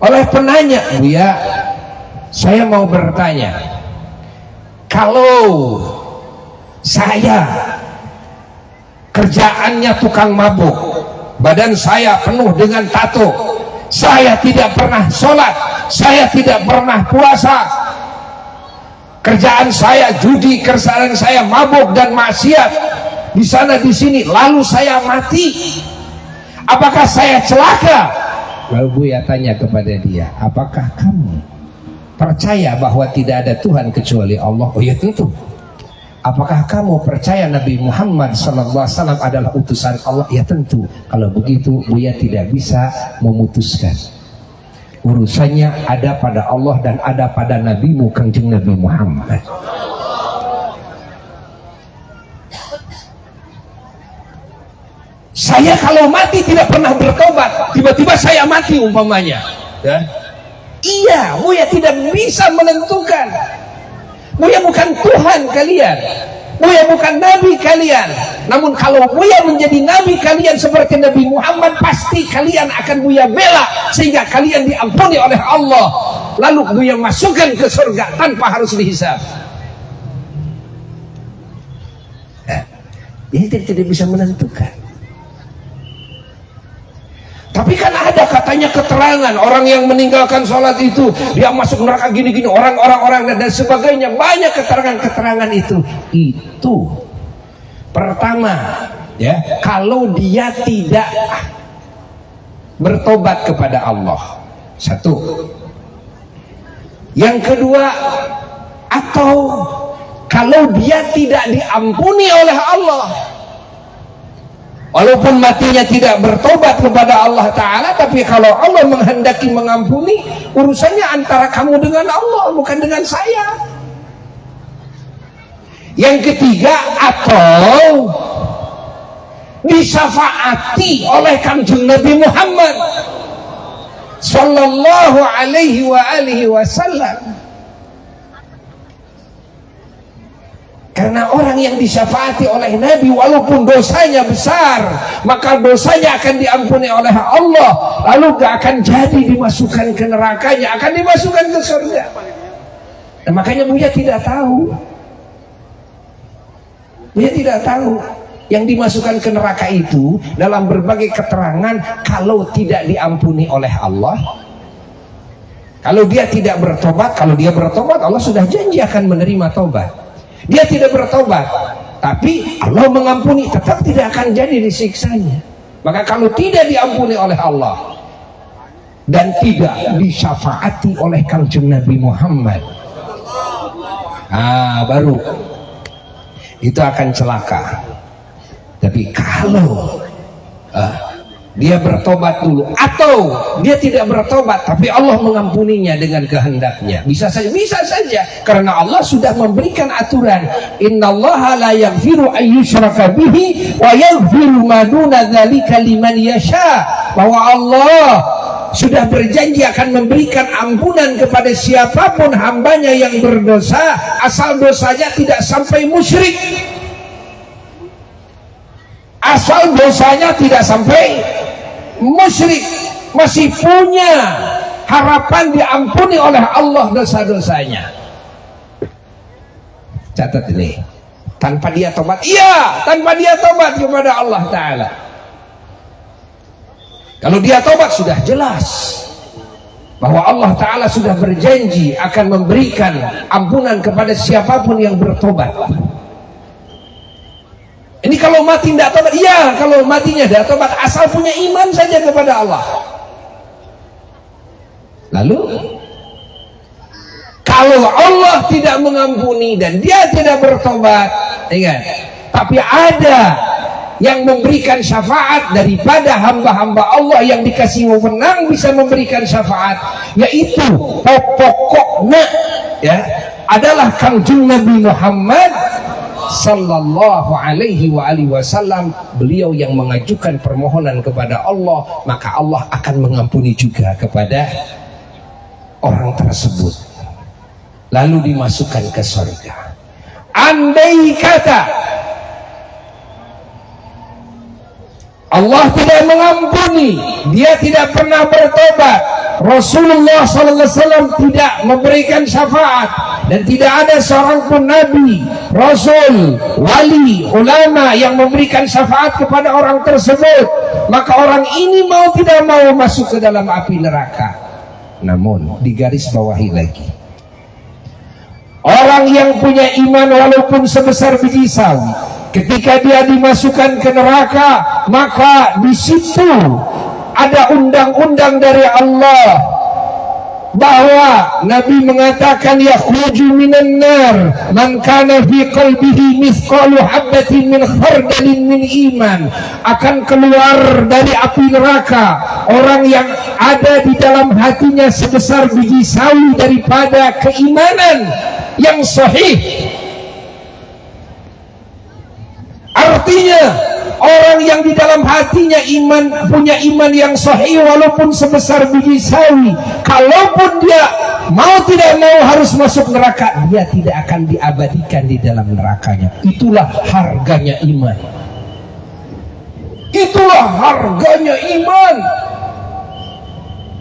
oleh penanya. Buya, saya mau bertanya, kalau saya kerjaannya tukang mabuk, badan saya penuh dengan tato, saya tidak pernah sholat, saya tidak pernah puasa, kerjaan saya judi, kerjaan saya mabuk dan maksiat di sana di sini, lalu saya mati, apakah saya celaka? Lalu Buya tanya kepada dia, apakah kamu percaya bahwa tidak ada Tuhan kecuali Allah? Oh ya tentu. Apakah kamu percaya Nabi Muhammad SAW adalah utusan Allah? Ya tentu. Kalau begitu Buya tidak bisa memutuskan. Urusannya ada pada Allah dan ada pada Nabimu, Kanjeng Nabi Muhammad. Saya kalau mati tidak pernah bertobat, tiba-tiba saya mati umpamanya, ya? Iya, Buya tidak bisa menentukan. Buya bukan Tuhan kalian, Buya bukan Nabi kalian. Namun kalau Buya menjadi Nabi kalian seperti Nabi Muhammad, pasti kalian akan Buya bela sehingga kalian diampuni oleh Allah, lalu Buya masukkan ke surga tanpa harus dihisab. Ini tidak bisa menentukan. Tapi kan ada katanya keterangan orang yang meninggalkan sholat itu dia masuk neraka gini-gini, orang dan sebagainya. Banyak keterangan-keterangan itu. Itu pertama, ya, kalau dia tidak bertobat kepada Allah, satu. Yang kedua, atau kalau dia tidak diampuni oleh Allah, walaupun matinya tidak bertobat kepada Allah Ta'ala, tapi kalau Allah menghendaki mengampuni, urusannya antara kamu dengan Allah, bukan dengan saya. Yang ketiga, atau disyafaati oleh Kanjeng Nabi Muhammad sallallahu alaihi wa alihi wasallam. Karena orang yang disyafaati oleh Nabi walaupun dosanya besar, maka dosanya akan diampuni oleh Allah, lalu gak akan jadi dimasukkan ke nerakanya, akan dimasukkan ke surga. Dan makanya Buya tidak tahu. Buya tidak tahu yang dimasukkan ke neraka itu dalam berbagai keterangan kalau tidak diampuni oleh Allah. Kalau dia tidak bertobat, kalau dia bertobat Allah sudah janji akan menerima tobat. Dia tidak bertobat, tapi Allah mengampuni, tetap tidak akan jadi disiksanya. Maka kalau tidak diampuni oleh Allah dan tidak disyafaati oleh Kanjeng Nabi Muhammad, baru itu akan celaka. Tapi kalau dia bertobat dulu, atau dia tidak bertobat tapi Allah mengampuninya dengan kehendaknya, bisa saja karena Allah sudah memberikan aturan, innallaha la yaghfiru ayyushraka bihi wa yaghfiru ma duna dzalika liman yasha, bahwa Allah sudah berjanji akan memberikan ampunan kepada siapapun hambanya yang berdosa, asal dosanya tidak sampai musyrik, asal dosanya tidak sampai musyrik, masih punya harapan diampuni oleh Allah dosa-dosanya. Catat ini, tanpa dia tobat, iya, tanpa dia tobat kepada Allah Ta'ala. Kalau dia tobat sudah jelas bahwa Allah Ta'ala sudah berjanji akan memberikan ampunan kepada siapapun yang bertobat. Ini kalau mati tidak tobat, iya, kalau matinya tidak tobat, asal punya iman saja kepada Allah. Lalu kalau Allah tidak mengampuni dan dia tidak bertobat, ingat, tapi ada yang memberikan syafaat daripada hamba-hamba Allah yang dikasih wewenang bisa memberikan syafaat, yaitu pokoknya ya adalah Kanjeng Nabi Muhammad sallallahu alaihi wasallam. Beliau yang mengajukan permohonan kepada Allah, maka Allah akan mengampuni juga kepada orang tersebut, lalu dimasukkan ke surga. Andai kata Allah tidak mengampuni, dia tidak pernah bertobat, Rasulullah SAW tidak memberikan syafaat, dan tidak ada seorang pun nabi, rasul, wali, ulama yang memberikan syafaat kepada orang tersebut, maka orang ini mau tidak mau masuk ke dalam api neraka. Namun digaris bawahi lagi, orang yang punya iman walaupun sebesar biji sawi, ketika dia dimasukkan ke neraka, maka di situ ada undang-undang dari Allah bahwa Nabi mengatakan yakhruju minan nar man kana fi qalbihi mithqalu habatin min khardalin min iman, akan keluar dari api neraka orang yang ada di dalam hatinya sebesar biji sawi daripada keimanan yang sahih. Artinya orang yang di dalam hatinya iman, punya iman yang sahih walaupun sebesar biji sawi, kalaupun dia mau tidak mau harus masuk neraka, dia tidak akan diabadikan di dalam nerakanya. Itulah harganya iman. Itulah harganya iman.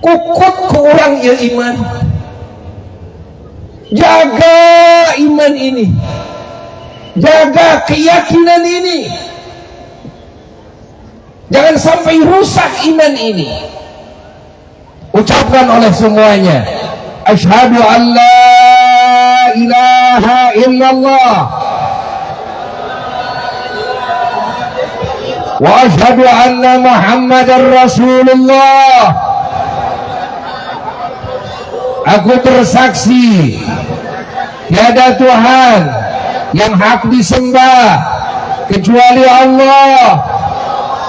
Kukut ke orang yang iman. Jaga iman ini, jaga keyakinan ini, jangan sampai rusak iman ini. Ucapkan oleh semuanya, asyhadu an la ilaha illallah wa asyhadu anna muhammadar rasulullah. Aku bersaksi tiada Tuhan yang hak disembah kecuali Allah,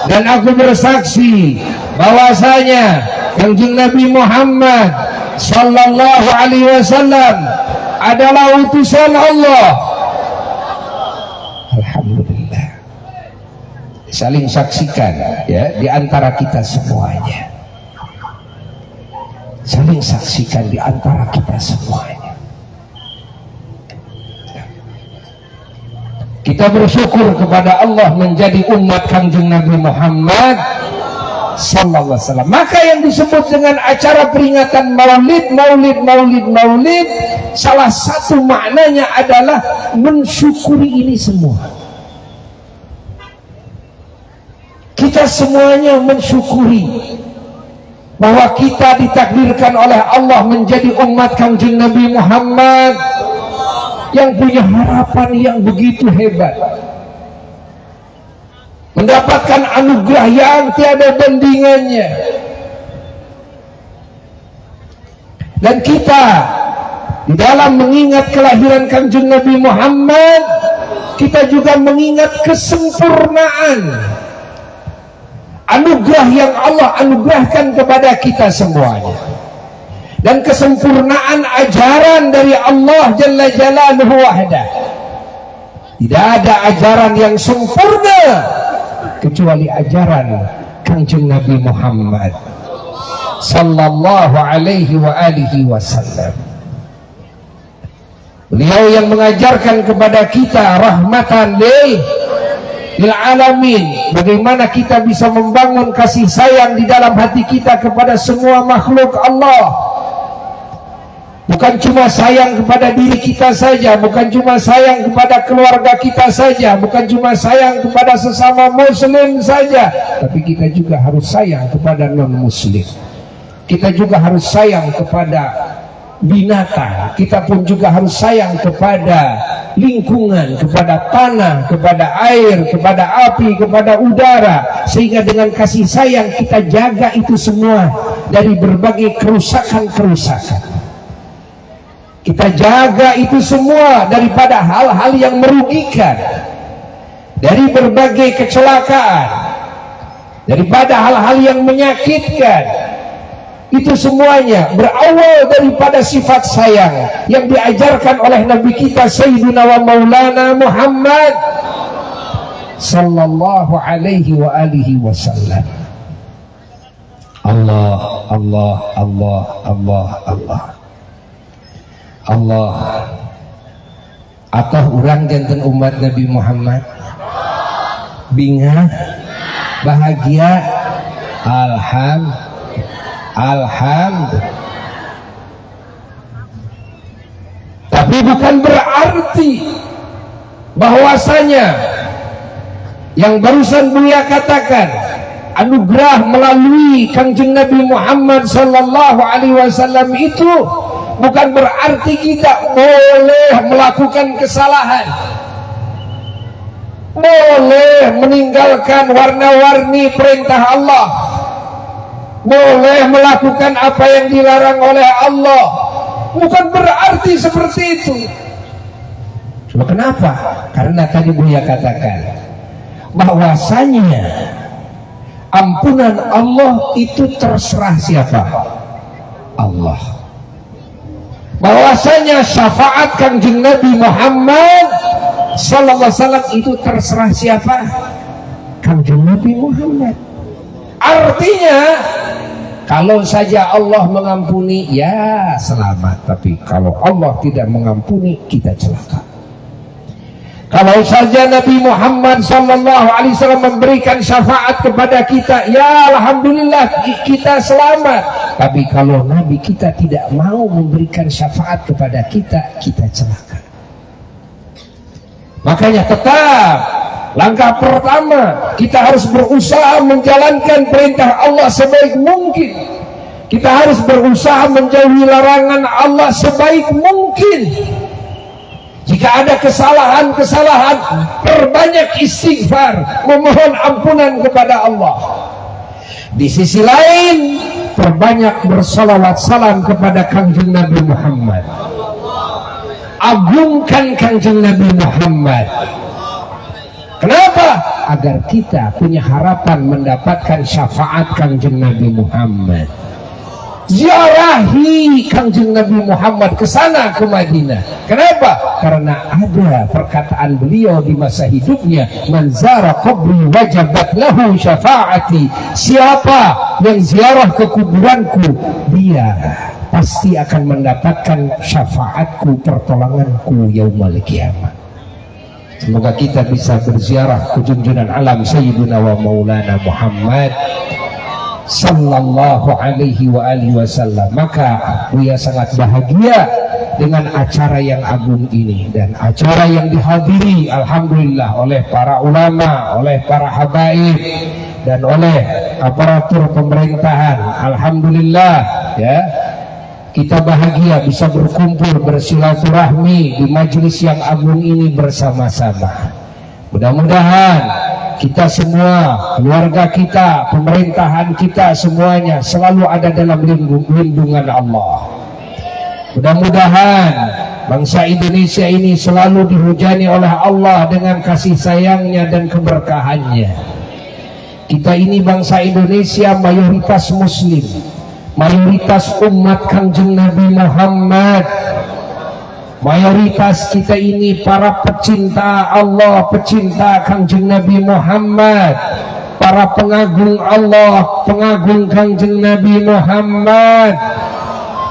dan aku bersaksi bahwasanya Kanjeng Nabi Muhammad sallallahu alaihi wasallam adalah utusan Allah. Alhamdulillah. Saling saksikan ya di antara kita semuanya. Saling saksikan di antara kita semuanya. Kita bersyukur kepada Allah menjadi umat Kanjeng Nabi Muhammad sallallahu alaihi wasallam. Maka yang disebut dengan acara peringatan maulid, salah satu maknanya adalah mensyukuri ini semua. Kita semuanya mensyukuri bahwa kita ditakdirkan oleh Allah menjadi umat Kanjeng Nabi Muhammad yang punya harapan yang begitu hebat, mendapatkan anugerah yang tiada bandingannya. Dan kita di dalam mengingat kelahiran Kanjeng Nabi Muhammad, kita juga mengingat kesempurnaan anugerah yang Allah anugerahkan kepada kita semuanya, dan kesempurnaan ajaran dari Allah Jalla Jalaluhu wahdah. Tidak ada ajaran yang sempurna kecuali ajaran Kanjeng Nabi Muhammad sallallahu alaihi wa alihi wasallam. Beliau yang mengajarkan kepada kita rahmatan lil alamin, bagaimana kita bisa membangun kasih sayang di dalam hati kita kepada semua makhluk Allah. Bukan cuma sayang kepada diri kita saja, bukan cuma sayang kepada keluarga kita saja, bukan cuma sayang kepada sesama muslim saja, tapi kita juga harus sayang kepada non-muslim. Kita juga harus sayang kepada binatang, kita pun juga harus sayang kepada lingkungan, kepada tanah, kepada air, kepada api, kepada udara, sehingga dengan kasih sayang kita jaga itu semua dari berbagai kerusakan-kerusakan. Kita jaga itu semua daripada hal-hal yang merugikan, dari berbagai kecelakaan, daripada hal-hal yang menyakitkan. Itu semuanya berawal daripada sifat sayang yang diajarkan oleh Nabi kita Sayyidina wa Maulana Muhammad sallallahu alaihi wa alihi wasallam. Allah, Allah, Allah, Allah, Allah, Allah. Atau orang jantan umat Nabi Muhammad bingah bahagia, alhamdulillah. Tapi bukan berarti bahwasanya yang barusan Buya katakan anugerah melalui Kanjeng Nabi Muhammad sallallahu alaihi wasallam itu bukan berarti kita boleh melakukan kesalahan, boleh meninggalkan warna-warni perintah Allah, boleh melakukan apa yang dilarang oleh Allah. Bukan berarti seperti itu. Cuma kenapa? Karena tadi Buya katakan bahwasanya ampunan Allah itu terserah siapa? Allah. Bahwasanya syafaat Kanjeng Nabi Muhammad sallallahu alaihi wasallam itu terserah siapa? Kanjeng Nabi Muhammad. Artinya kalau saja Allah mengampuni, ya selamat. Tapi kalau Allah tidak mengampuni, kita celaka. Kalau saja Nabi Muhammad sallallahu alaihi wasallam memberikan syafaat kepada kita, ya alhamdulillah kita selamat. Tapi kalau Nabi kita tidak mau memberikan syafaat kepada kita, kita celaka. Makanya tetap langkah pertama, kita harus berusaha menjalankan perintah Allah sebaik mungkin. Kita harus berusaha menjauhi larangan Allah sebaik mungkin. Jika ada kesalahan-kesalahan, perbanyak istighfar, memohon ampunan kepada Allah. Di sisi lain, perbanyak bersalawat salam kepada Kanjeng Nabi Muhammad. Agungkan Kanjeng Nabi Muhammad. Kenapa? Agar kita punya harapan mendapatkan syafaat Kanjeng Nabi Muhammad. Ziarahi Kanjeng Nabi Muhammad ke sana, ke Madinah. Kenapa? Karena ada perkataan beliau di masa hidupnya, man zara qabri wajabat lahu syafaati. Siapa yang ziarah ke kuburanku, dia pasti akan mendapatkan syafaatku, pertolonganku yaumul qiyamah. Semoga kita bisa berziarah ke junjungan alam Sayyidina wa Maulana Muhammad sallallahu alaihi wa alihi wasallam. Maka Buya sangat bahagia dengan acara yang agung ini, dan acara yang dihadiri alhamdulillah oleh para ulama, oleh para habaib, dan oleh aparatur pemerintahan. Alhamdulillah ya, kita bahagia bisa berkumpul bersilaturahmi di majelis yang agung ini bersama-sama. Mudah-mudahan kita semua, keluarga kita, pemerintahan kita semuanya selalu ada dalam lindungan Allah. Mudah-mudahan bangsa Indonesia ini selalu dihujani oleh Allah dengan kasih sayangnya dan keberkahannya. Kita ini bangsa Indonesia mayoritas muslim, mayoritas umat Kanjeng Nabi Muhammad. Mayoritas kita ini para pecinta Allah, pecinta Kanjeng Nabi Muhammad, para pengagung Allah, pengagung Kanjeng Nabi Muhammad.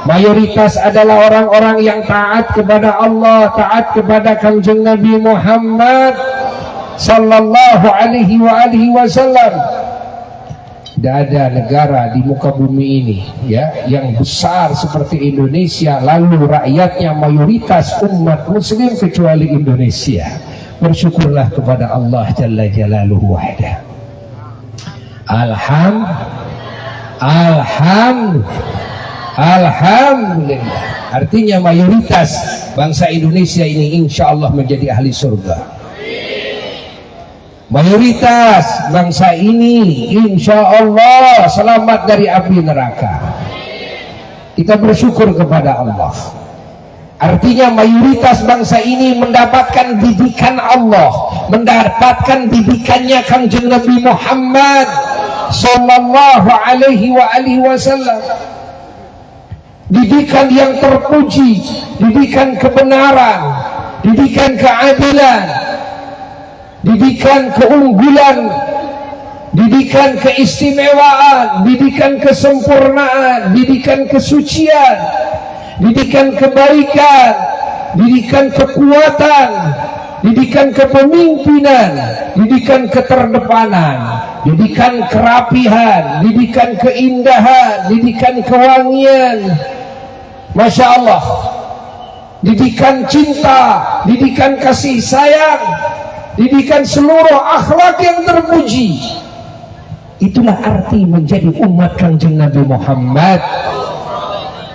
Mayoritas adalah orang-orang yang taat kepada Allah, taat kepada Kanjeng Nabi Muhammad sallallahu alaihi wasallam. Tidak ada negara di muka bumi ini ya yang besar seperti Indonesia, lalu rakyatnya mayoritas umat muslim kecuali Indonesia. Bersyukurlah kepada Allah Jalla Jalaluhu wahda. Alhamdulillah. Artinya mayoritas bangsa Indonesia ini insya Allah menjadi ahli surga. Mayoritas bangsa ini insya Allah selamat dari api neraka. Kita bersyukur kepada Allah. Artinya mayoritas bangsa ini mendapatkan didikan Allah, mendapatkan didikannya Kanjeng Nabi Muhammad sallallahu alaihi wasallam. Didikan yang terpuji, didikan kebenaran, didikan keadilan, didikan keunggulan, didikan keistimewaan, didikan kesempurnaan, didikan kesucian, didikan kebaikan, didikan kekuatan, didikan kepemimpinan, didikan keterdepanan, didikan kerapihan, didikan keindahan, didikan kewangian. Masya Allah, didikan cinta, didikan kasih sayang, didikan seluruh akhlak yang terpuji. Itulah arti menjadi umat Kanjeng Nabi Muhammad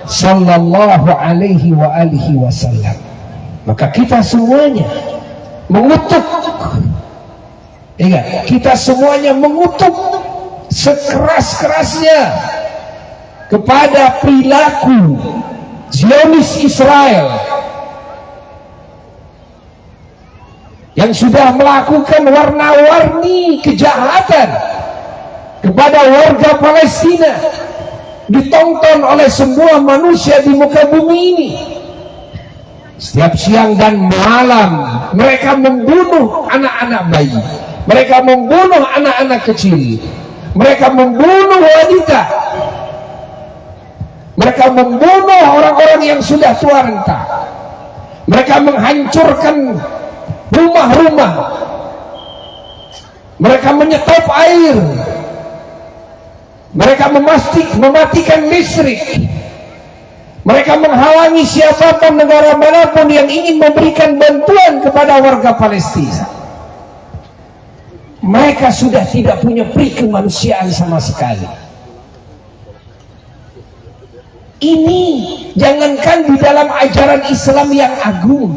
sallallahu alaihi wasallam. Maka kita semuanya mengutuk, ingat, kita semuanya mengutuk sekeras-kerasnya kepada perilaku Zionis Israel yang sudah melakukan warna-warni kejahatan kepada warga Palestina, ditonton oleh semua manusia di muka bumi ini. Setiap siang dan malam mereka membunuh anak-anak bayi, mereka membunuh anak-anak kecil, mereka membunuh wanita, mereka membunuh orang-orang yang sudah tua renta, mereka menghancurkan rumah-rumah, mereka menyetop air, mereka mematikan listrik, mereka menghalangi siapapun negara manapun yang ingin memberikan bantuan kepada warga Palestina. Mereka sudah tidak punya peri kemanusiaan sama sekali. Ini jangankan di dalam ajaran Islam yang agung,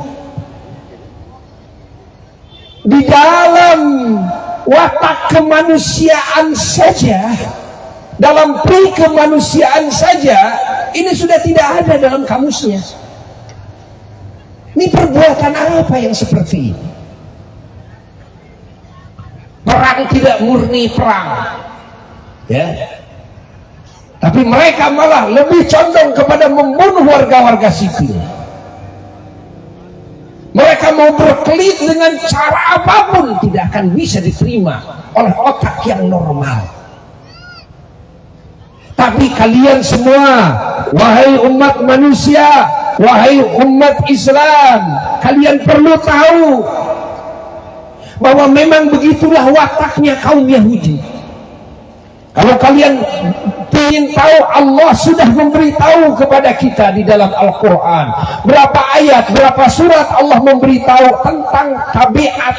di dalam watak kemanusiaan saja, dalam peri kemanusiaan saja, ini sudah tidak ada dalam kamusnya. Ini perbuatan apa yang seperti ini? Perang tidak murni perang, ya. Tapi mereka malah lebih condong kepada membunuh warga-warga sipil. Mereka mau berkelit dengan cara apapun tidak akan bisa diterima oleh otak yang normal. Tapi kalian semua, wahai umat manusia, wahai umat Islam, kalian perlu tahu bahwa memang begitulah wataknya kaum Yahudi. Kalau kalian ingin tahu, Allah sudah memberitahu kepada kita di dalam Al-Quran. Berapa ayat, berapa surat Allah memberitahu tentang tabiat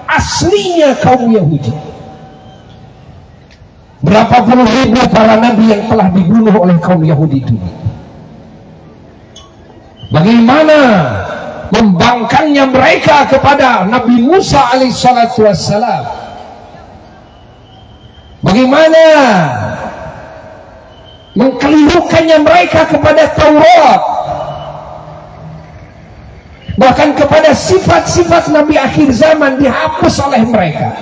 aslinya kaum Yahudi. Berapa puluh ribu para nabi yang telah dibunuh oleh kaum Yahudi itu. Bagaimana membangkangnya mereka kepada Nabi Musa alaihissalatu wassalam. Bagaimana mengkelirukannya mereka kepada Taurat. Bahkan kepada sifat-sifat Nabi akhir zaman dihapus oleh mereka.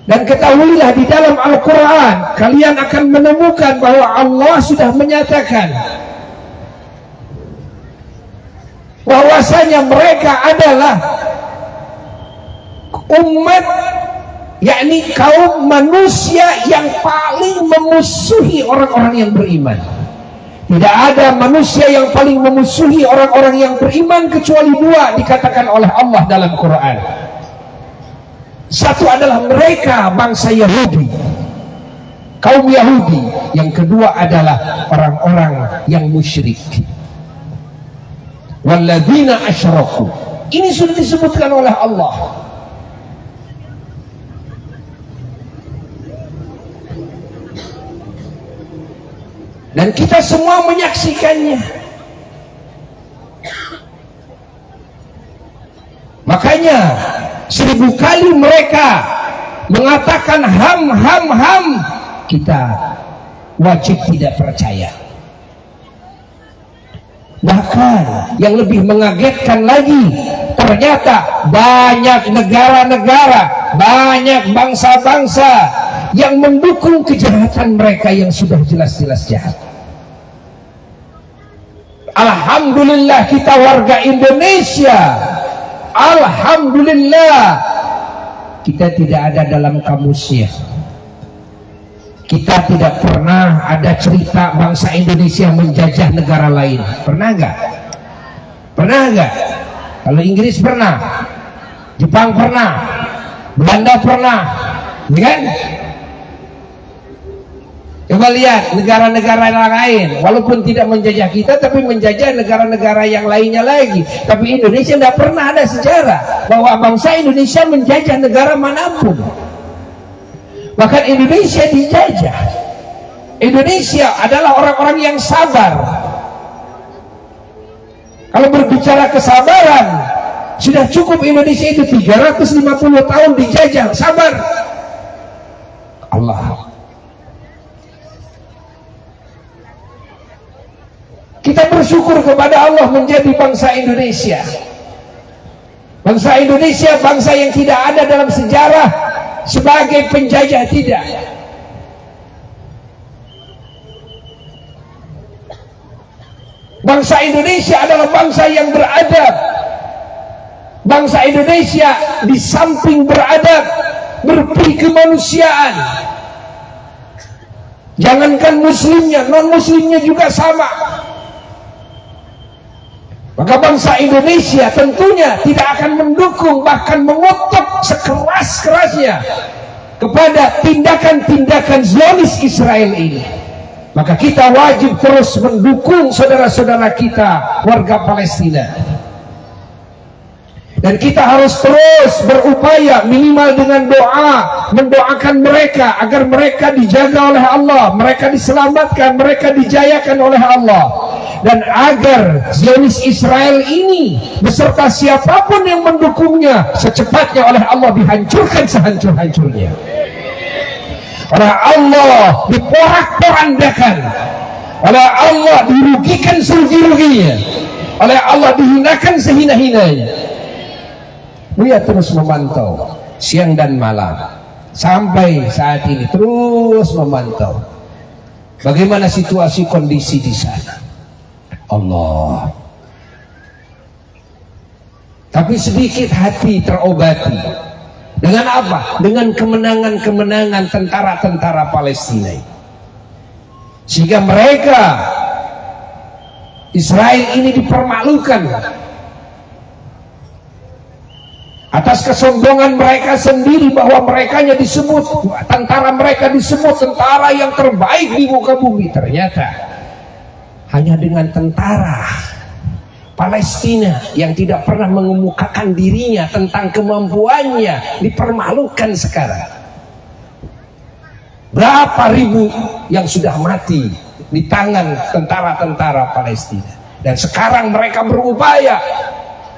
Dan ketahuilah di dalam Al-Quran kalian akan menemukan bahwa Allah sudah menyatakan bahwasanya mereka adalah umat, yakni kaum manusia yang paling memusuhi orang-orang yang beriman. Tidak ada manusia yang paling memusuhi orang-orang yang beriman kecuali dua dikatakan oleh Allah dalam Quran. Satu adalah mereka bangsa Yahudi, kaum Yahudi. Yang kedua adalah orang-orang yang musyrik. Walladzina asyraku. Ini sudah disebutkan oleh Allah. Dan kita semua menyaksikannya. Makanya 1000 kali mereka mengatakan ham, kita wajib tidak percaya. Bahkan yang lebih mengagetkan lagi, ternyata banyak negara-negara, banyak bangsa-bangsa yang mendukung kejahatan mereka yang sudah jelas-jelas jahat. Alhamdulillah kita warga Indonesia, alhamdulillah kita tidak ada dalam kamusnya. Kita tidak pernah ada cerita bangsa Indonesia menjajah negara lain. Pernah nggak? Pernah nggak? Kalau Inggris pernah, Jepang pernah, Belanda pernah, kan? Coba lihat negara-negara lain, walaupun tidak menjajah kita, tapi menjajah negara-negara yang lainnya lagi. Tapi Indonesia tidak pernah ada sejarah bahwa bangsa Indonesia menjajah negara manapun. Bahkan Indonesia dijajah. Indonesia adalah orang-orang yang sabar. Kalau berbicara kesabaran, sudah cukup Indonesia itu 350 tahun dijajah, sabar. Allah. Kita bersyukur kepada Allah menjadi bangsa Indonesia. Bangsa Indonesia, bangsa yang tidak ada dalam sejarah sebagai penjajah, tidak. Bangsa Indonesia adalah bangsa yang beradab. Bangsa Indonesia di samping beradab, berperi kemanusiaan. Jangankan muslimnya, non muslimnya juga sama. Maka bangsa Indonesia tentunya tidak akan mendukung, bahkan mengutuk sekeras-kerasnya kepada tindakan-tindakan Zionis Israel ini. Maka kita wajib terus mendukung saudara-saudara kita warga Palestina. Dan kita harus terus berupaya minimal dengan doa, mendoakan mereka agar mereka dijaga oleh Allah, mereka diselamatkan, mereka dijayakan oleh Allah. Dan agar Zionis Israel ini beserta siapapun yang mendukungnya secepatnya oleh Allah dihancurkan sehancur-hancurnya. Oleh Allah diporak-porandakan, oleh Allah dirugikan serugi-ruginya, oleh Allah dihinakan sehina-hinanya. Dia terus memantau siang dan malam sampai saat ini, terus memantau bagaimana situasi kondisi di sana. Allah. Tapi sedikit hati terobati. Dengan apa? Dengan kemenangan-kemenangan tentara-tentara Palestina. Sehingga mereka, Israel ini dipermalukan atas kesombongan mereka sendiri, bahwa merekanya disebut, tentara mereka disebut tentara yang terbaik di muka bumi. Ternyata hanya dengan tentara Palestina yang tidak pernah mengemukakan dirinya tentang kemampuannya dipermalukan sekarang. Berapa ribu yang sudah mati di tangan tentara-tentara Palestina. Dan sekarang mereka berupaya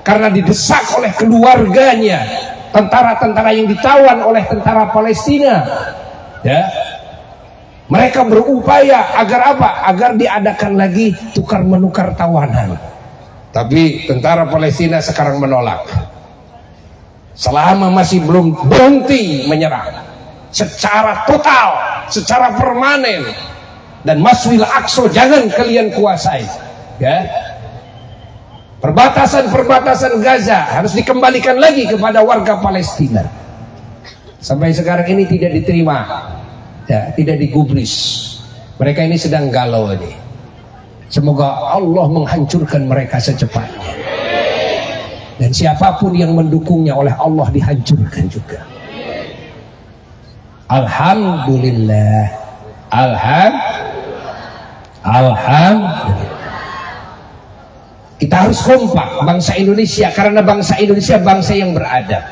karena didesak oleh keluarganya, tentara-tentara yang ditawan oleh tentara Palestina, ya, mereka berupaya agar apa? Agar diadakan lagi tukar menukar tawanan. Tapi tentara Palestina sekarang menolak. Selama masih belum berhenti menyerang secara total, secara permanen, dan Masjidil Aqsa jangan kalian kuasai, ya. Perbatasan-perbatasan Gaza harus dikembalikan lagi kepada warga Palestina. Sampai sekarang ini tidak diterima, ya, tidak digubris. Mereka ini sedang galau ini. Semoga Allah menghancurkan mereka secepatnya. Dan siapapun yang mendukungnya oleh Allah dihancurkan juga. Alhamdulillah. Alhamdulillah. Kita harus kompak bangsa Indonesia, karena bangsa Indonesia bangsa yang beradab.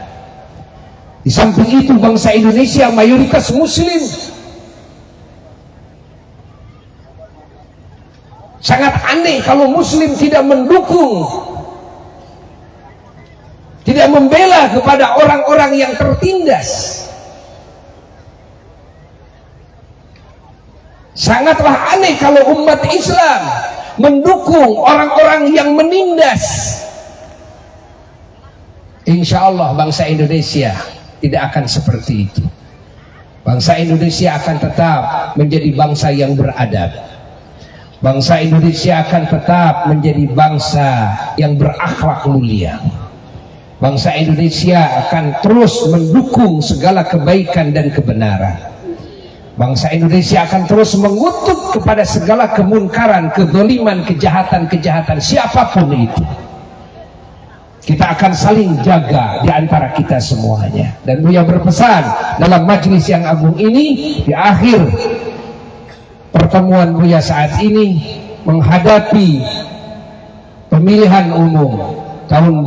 Di samping itu bangsa Indonesia mayoritas muslim. Sangat aneh kalau muslim tidak mendukung, tidak membela kepada orang-orang yang tertindas. Sangatlah aneh kalau umat Islam mendukung orang-orang yang menindas. Insya Allah bangsa Indonesia tidak akan seperti itu. Bangsa Indonesia akan tetap menjadi bangsa yang beradab. Bangsa Indonesia akan tetap menjadi bangsa yang berakhlak mulia. Bangsa Indonesia akan terus mendukung segala kebaikan dan kebenaran. Bangsa Indonesia akan terus mengutuk kepada segala kemunkaran, kezaliman, kejahatan-kejahatan siapapun itu. Kita akan saling jaga di antara kita semuanya. Dan Buya berpesan dalam majelis yang agung ini, di akhir pertemuan Buya saat ini menghadapi pemilihan umum tahun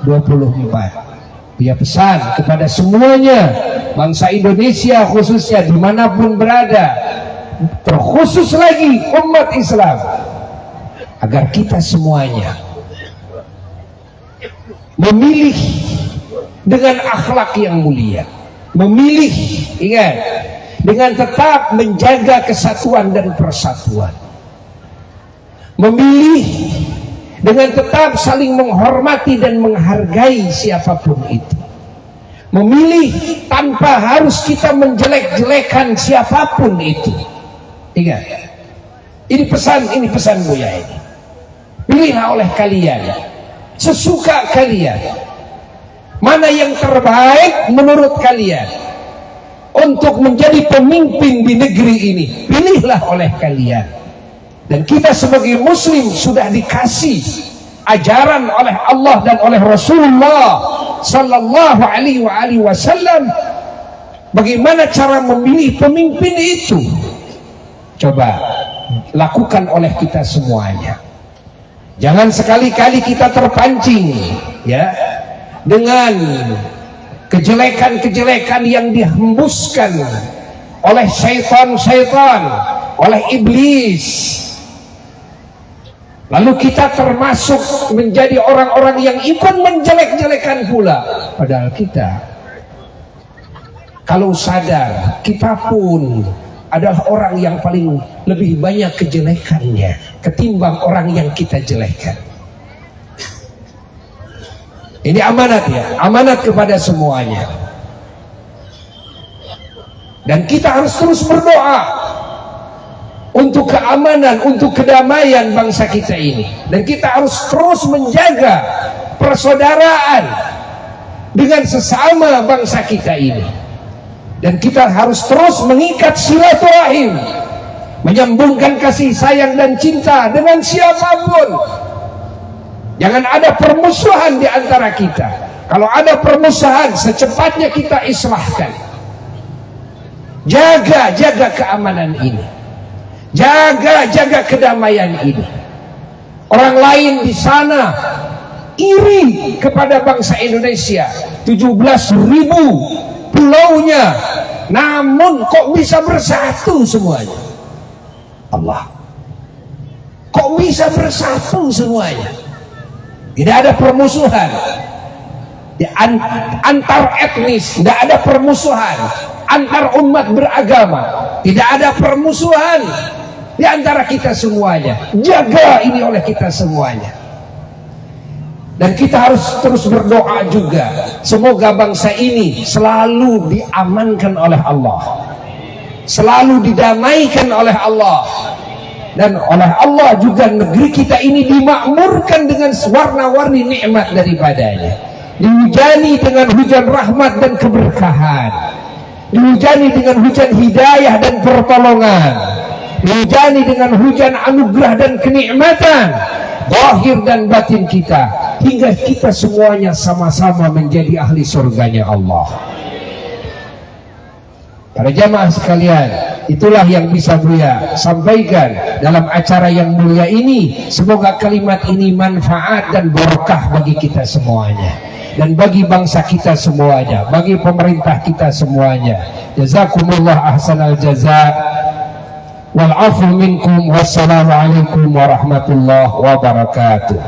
2024. Buya pesan kepada semuanya, bangsa Indonesia khususnya dimanapun berada, terkhusus lagi umat Islam, agar kita semuanya memilih dengan akhlak yang mulia, memilih, ingat, dengan tetap menjaga kesatuan dan persatuan, memilih dengan tetap saling menghormati dan menghargai siapapun itu, memilih tanpa harus kita menjelek-jelekan siapapun itu. Ingat, ini pesan Buya ini. Pilihlah oleh kalian sesuka kalian, mana yang terbaik menurut kalian untuk menjadi pemimpin di negeri ini. Pilihlah oleh kalian. Dan kita sebagai muslim sudah dikasih ajaran oleh Allah dan oleh Rasulullah sallallahu alaihi wasallam bagaimana cara memilih pemimpin itu. Coba lakukan oleh kita semuanya. Jangan sekali-kali kita terpancing, ya, dengan kejelekan-kejelekan yang dihembuskan oleh syaitan-syaitan, oleh iblis. Lalu kita termasuk menjadi orang-orang yang ikut menjelek-jelekan pula. Padahal kita, kalau sadar, kita pun adalah orang yang paling lebih banyak kejelekannya ketimbang orang yang kita jelekkan. Ini amanat, ya, amanat kepada semuanya. Dan kita harus terus berdoa untuk keamanan, untuk kedamaian bangsa kita ini. Dan kita harus terus menjaga persaudaraan dengan sesama bangsa kita ini. Dan kita harus terus mengikat silaturahim, menyambungkan kasih sayang dan cinta dengan siapapun. Jangan ada permusuhan di antara kita. Kalau ada permusuhan, secepatnya kita islahkan. Jaga keamanan ini, jaga kedamaian ini. Orang lain di sana iri kepada bangsa Indonesia, 17.000 pulaunya, namun kok bisa bersatu semuanya? Allah. Kok bisa bersatu semuanya? Tidak ada permusuhan di antar etnis, tidak ada permusuhan antar umat beragama, tidak ada permusuhan di antara kita semuanya. Jaga ini oleh kita semuanya. Dan kita harus terus berdoa juga, semoga bangsa ini selalu diamankan oleh Allah, selalu didamaikan oleh Allah, dan oleh Allah juga negeri kita ini dimakmurkan dengan warna-warni nikmat daripadanya, dihujani dengan hujan rahmat dan keberkahan, dihujani dengan hujan hidayah dan pertolongan, dihujani dengan hujan anugerah dan kenikmatan zahir dan batin kita, hingga kita semuanya sama-sama menjadi ahli surganya Allah. Para jamaah sekalian, itulah yang bisa Buya sampaikan dalam acara yang mulia ini. Semoga kalimat ini manfaat dan berkah bagi kita semuanya, dan bagi bangsa kita semuanya, bagi pemerintah kita semuanya. Jazakumullah ahsanal jazaa. Wal afu minkum. Wassalamualaikum warahmatullahi wabarakatuh.